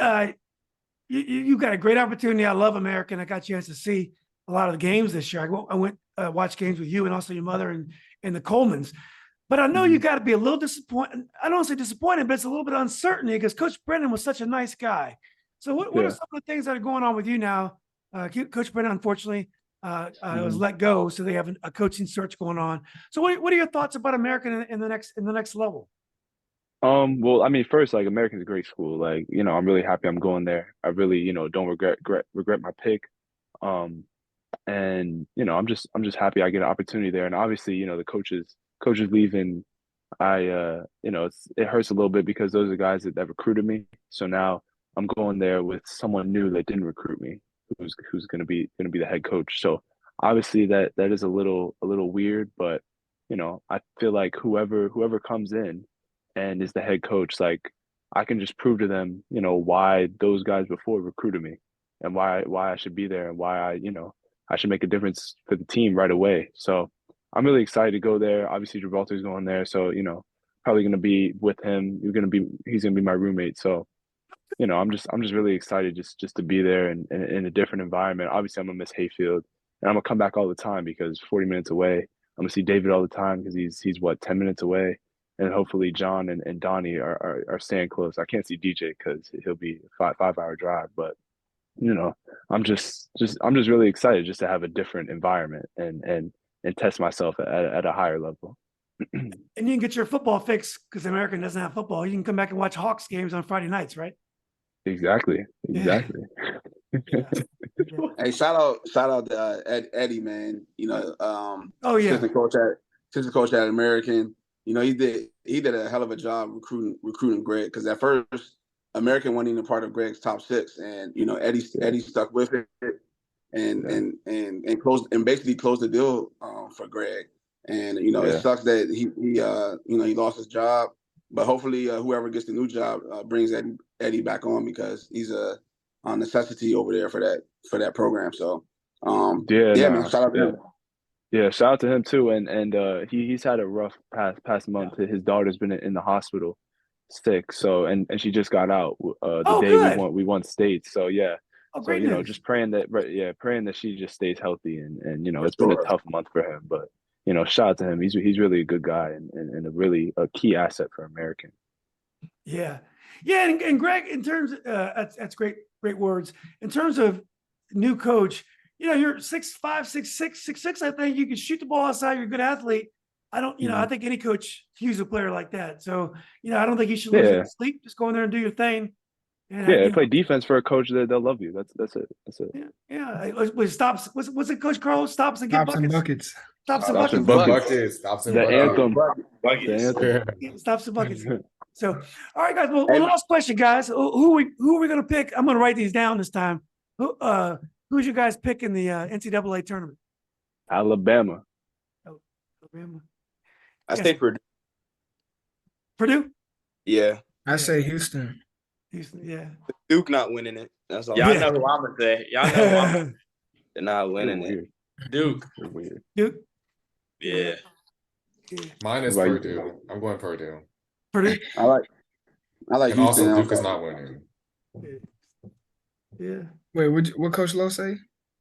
you got a great opportunity. I love American. I got a chance to see a lot of the games this year. I went watch games with you and also your mother and the Colemans. But I know you got to be a little disappointed. I don't want to say disappointed, but it's a little bit uncertain because Coach Brennan was such a nice guy. So what are some of the things that are going on with you now? Coach Brennan, unfortunately, was let go, so they have a coaching search going on. So what are your thoughts about American in the next level? Well, I mean, first, like, American's a great school. Like, you know, I'm really happy I'm going there. I really, you know, don't regret my pick. And you know, I'm just happy I get an opportunity there. And obviously, you know, the coaches leaving, you know, it hurts a little bit because those are guys that recruited me. So now I'm going there with someone new that didn't recruit me, who's going to be the head coach. So obviously that is a little weird, but you know, I feel like whoever comes in and is the head coach, like, I can just prove to them, you know, why those guys before recruited me and why I should be there and why I should make a difference for the team right away. So I'm really excited to go there. Obviously Gibraltar's going there, so you know, probably going to be with him. He's going to be my roommate. So you know, I'm just really excited just to be there and in a different environment. Obviously I'm gonna miss Hayfield, and I'm gonna come back all the time because 40 minutes away. I'm gonna see David all the time because he's what, 10 minutes away. And hopefully John and Donnie are staying close. I can't see DJ because he'll be a 5-hour drive, but you know, I'm just really excited just to have a different environment and test myself at a higher level. And you can get your football fix because American doesn't have football. You can come back and watch Hawks games on Friday nights, right? Exactly. Yeah. Hey, shout out to Eddie, man. You know, assistant coach at American. You know, he did a hell of a job recruiting Greg, because at first American wasn't even part of Greg's top 6, and you know, Eddie stuck with it and basically closed the deal for Greg. And you know, it sucks that he lost his job, but hopefully whoever gets the new job brings Eddie back on, because he's a necessity over there for that program. So man, shout out to him. Yeah, shout out to him too. And he's had a rough past month. His daughter's been in the hospital sick. So and she just got out the day we won state. So yeah. So you know, just praying that she just stays healthy, and you know, it's been a tough month for him, but you know, shout out to him. He's really a good guy and a key asset for American. Yeah. And Greg, in terms that's great words. In terms of new coach, you know, you're 6'5", 6'6", 6'6". I think you can shoot the ball outside. You're a good athlete. I don't, you know, I think any coach views a player like that. So, you know, I don't think you should lose any sleep. Just go in there and do your thing. And, play defense for a coach that they'll love you. That's it. Yeah. What's it, Coach Carl? Stops and get buckets. Stops and buckets. The anthem. Stops and buckets. So, all right, guys. Well, last question, guys. Who are we going to pick? I'm going to write these down this time. Who's your guys pick in the NCAA tournament? Alabama. Alabama. I say Purdue. Purdue? Yeah. I say Houston. Yeah. Duke not winning it. That's all. Y'all know who I'm gonna say. Y'all know they're not winning it. Duke. Duke. Yeah. Mine is Purdue. I'm going Purdue. Purdue. I like and Houston. Also, Duke is not winning. Yeah. Wait, what Coach Lowe say?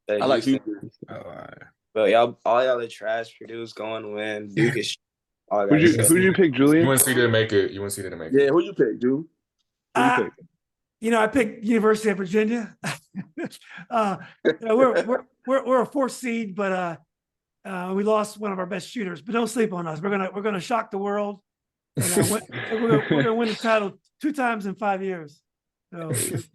I like Houston. Oh, all right. But all y'all are trash. Purdue's going to win. Duke is. Who'd you pick, Julian? UNC didn't make it. Yeah, who you pick, Drew? You know, I picked University of Virginia. You know, we're a 4th seed, but we lost one of our best shooters. But don't sleep on us. We're gonna shock the world, and we're gonna win the title 2 times in 5 years. So,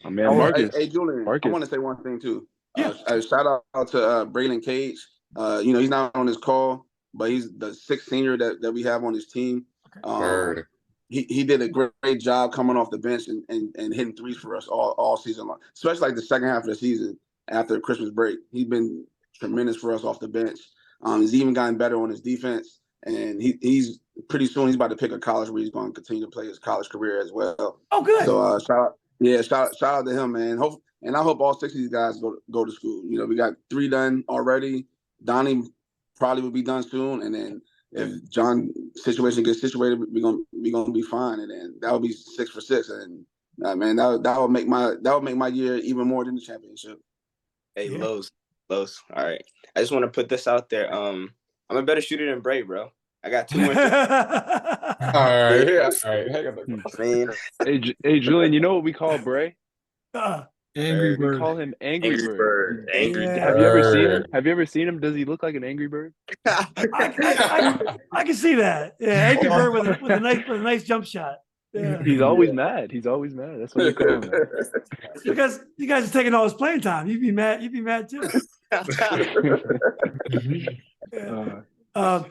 man, Marcus. Hey, Julian, I want to say one thing too. Yeah. Shout out to Braylon Cage. You know, he's not on this call, but he's the 6th senior that we have on his team. Bird. he did a great job coming off the bench and hitting threes for us all season long, especially like the second half of the season after Christmas break. He's been tremendous for us off the bench. He's even gotten better on his defense, and he's pretty soon he's about to pick a college where he's going to continue to play his college career as well. Oh, good. So shout out to him, man. And I hope all 6 of these guys go to school. You know, we got 3 done already. Donnie probably will be done soon, and then if John's situation gets situated, we're gonna be fine, and then that will be 6 for 6, and man, that will make my year even more than the championship. Hey, Los. All right, I just want to put this out there. I'm a better shooter than Bray, bro. I got 2 more. All right. Hang on. Hey, Julian, you know what we call Bray? Angry We Bird. call him Angry Bird. Angry Yeah. Have you ever seen him? Have you ever seen him? Does he look like an Angry Bird? I can see that. Yeah, Angry Bird with a nice jump shot. Yeah. He's always mad. That's what we call him. It's because you guys are taking all his playing time. You'd be mad. You'd be mad too. Yeah. Well,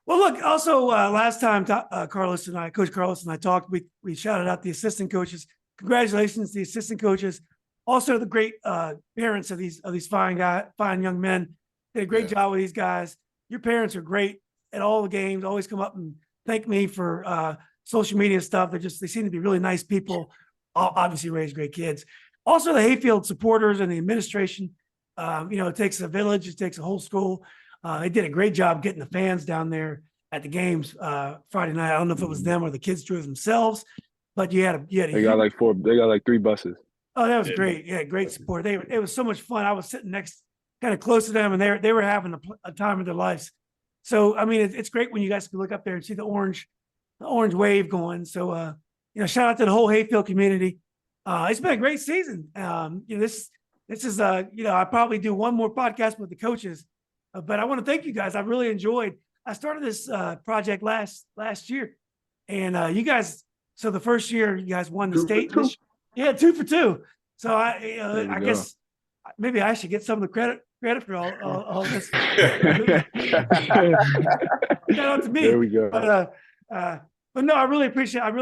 look. Also, last time, Coach Carlos and I talked. We shouted out the assistant coaches. Congratulations, to the assistant coaches. Also, the great parents of these fine young men. Did a great job with these guys. Your parents are great at all the games. Always come up and thank me for social media stuff. They seem to be really nice people. Obviously, raised great kids. Also, the Hayfield supporters and the administration. It takes a village. It takes a whole school. They did a great job getting the fans down there at the games Friday night. I don't know if it was them or the kids drew themselves, but you had They got like 3 buses. Oh, that was great. Yeah, great support. It was so much fun. I was sitting kind of close to them, and they were having a time of their lives. So, I mean, it's great when you guys can look up there and see the orange wave going. So, shout out to the whole Hayfield community. It's been a great season. This is I probably do one more podcast with the coaches, but I want to thank you guys. I really enjoyed. I started this project last year, and you guys. So the first year you guys won the state. Yeah, 2 for 2. So I guess maybe I should get some of the credit for all this. Shout out to me. There we go. But no, I really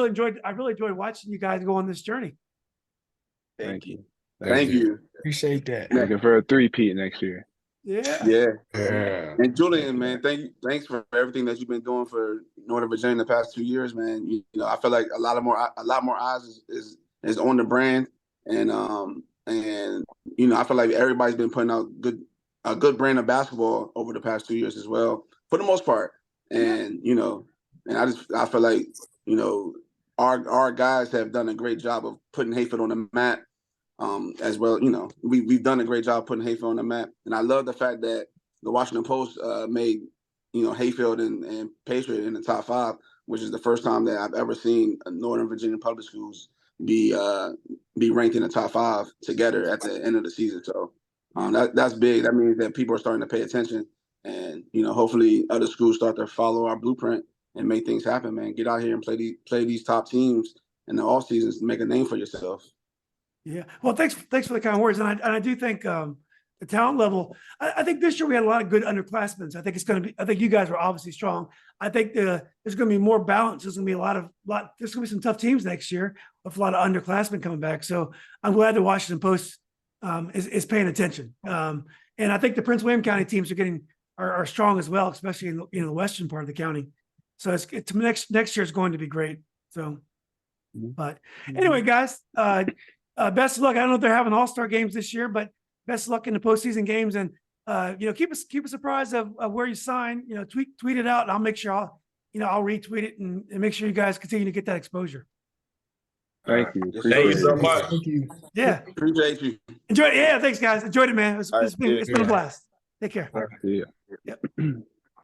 enjoyed watching you guys go on this journey. Thank you. Appreciate that. Looking for a 3-peat next year. Yeah. And Julian, man, thanks for everything that you've been doing for Northern Virginia the past 2 years, man. I feel like a lot more eyes is on the brand, and I feel like everybody's been putting out a good brand of basketball over the past 2 years as well, for the most part. And I feel like our guys have done a great job of putting Hayfield on the map. As well, we've done a great job putting Hayfield on the map, and I love the fact that the Washington Post made Hayfield and Patriot in the top 5, which is the first time that I've ever seen Northern Virginia public schools be ranked in the top 5 together at the end of the season. So that's big. That means that people are starting to pay attention, and hopefully other schools start to follow our blueprint and make things happen. Man, get out here and play these top teams in the off seasons to make a name for yourself. Yeah. Well, thanks for the kind words. And I do think the talent level, I think this year we had a lot of good underclassmen. I think I think you guys were obviously strong. I think there's going to be more balance. There's going to be there's going to be some tough teams next year with a lot of underclassmen coming back. So I'm glad the Washington Post is paying attention. And I think the Prince William County teams are strong as well, especially in the western part of the county. So next year is going to be great. So, but anyway, guys, best of luck. I don't know if they're having all-star games this year, but best of luck in the postseason games. And keep us apprised of where you sign. Tweet it out, and I'll make sure I'll retweet it and make sure you guys continue to get that exposure. Thank you. Thank you so much. Thank you. Yeah. Appreciate you. Enjoy it. Yeah, thanks, guys. Enjoyed it, man. It's been a blast. Take care. Yeah. Yep.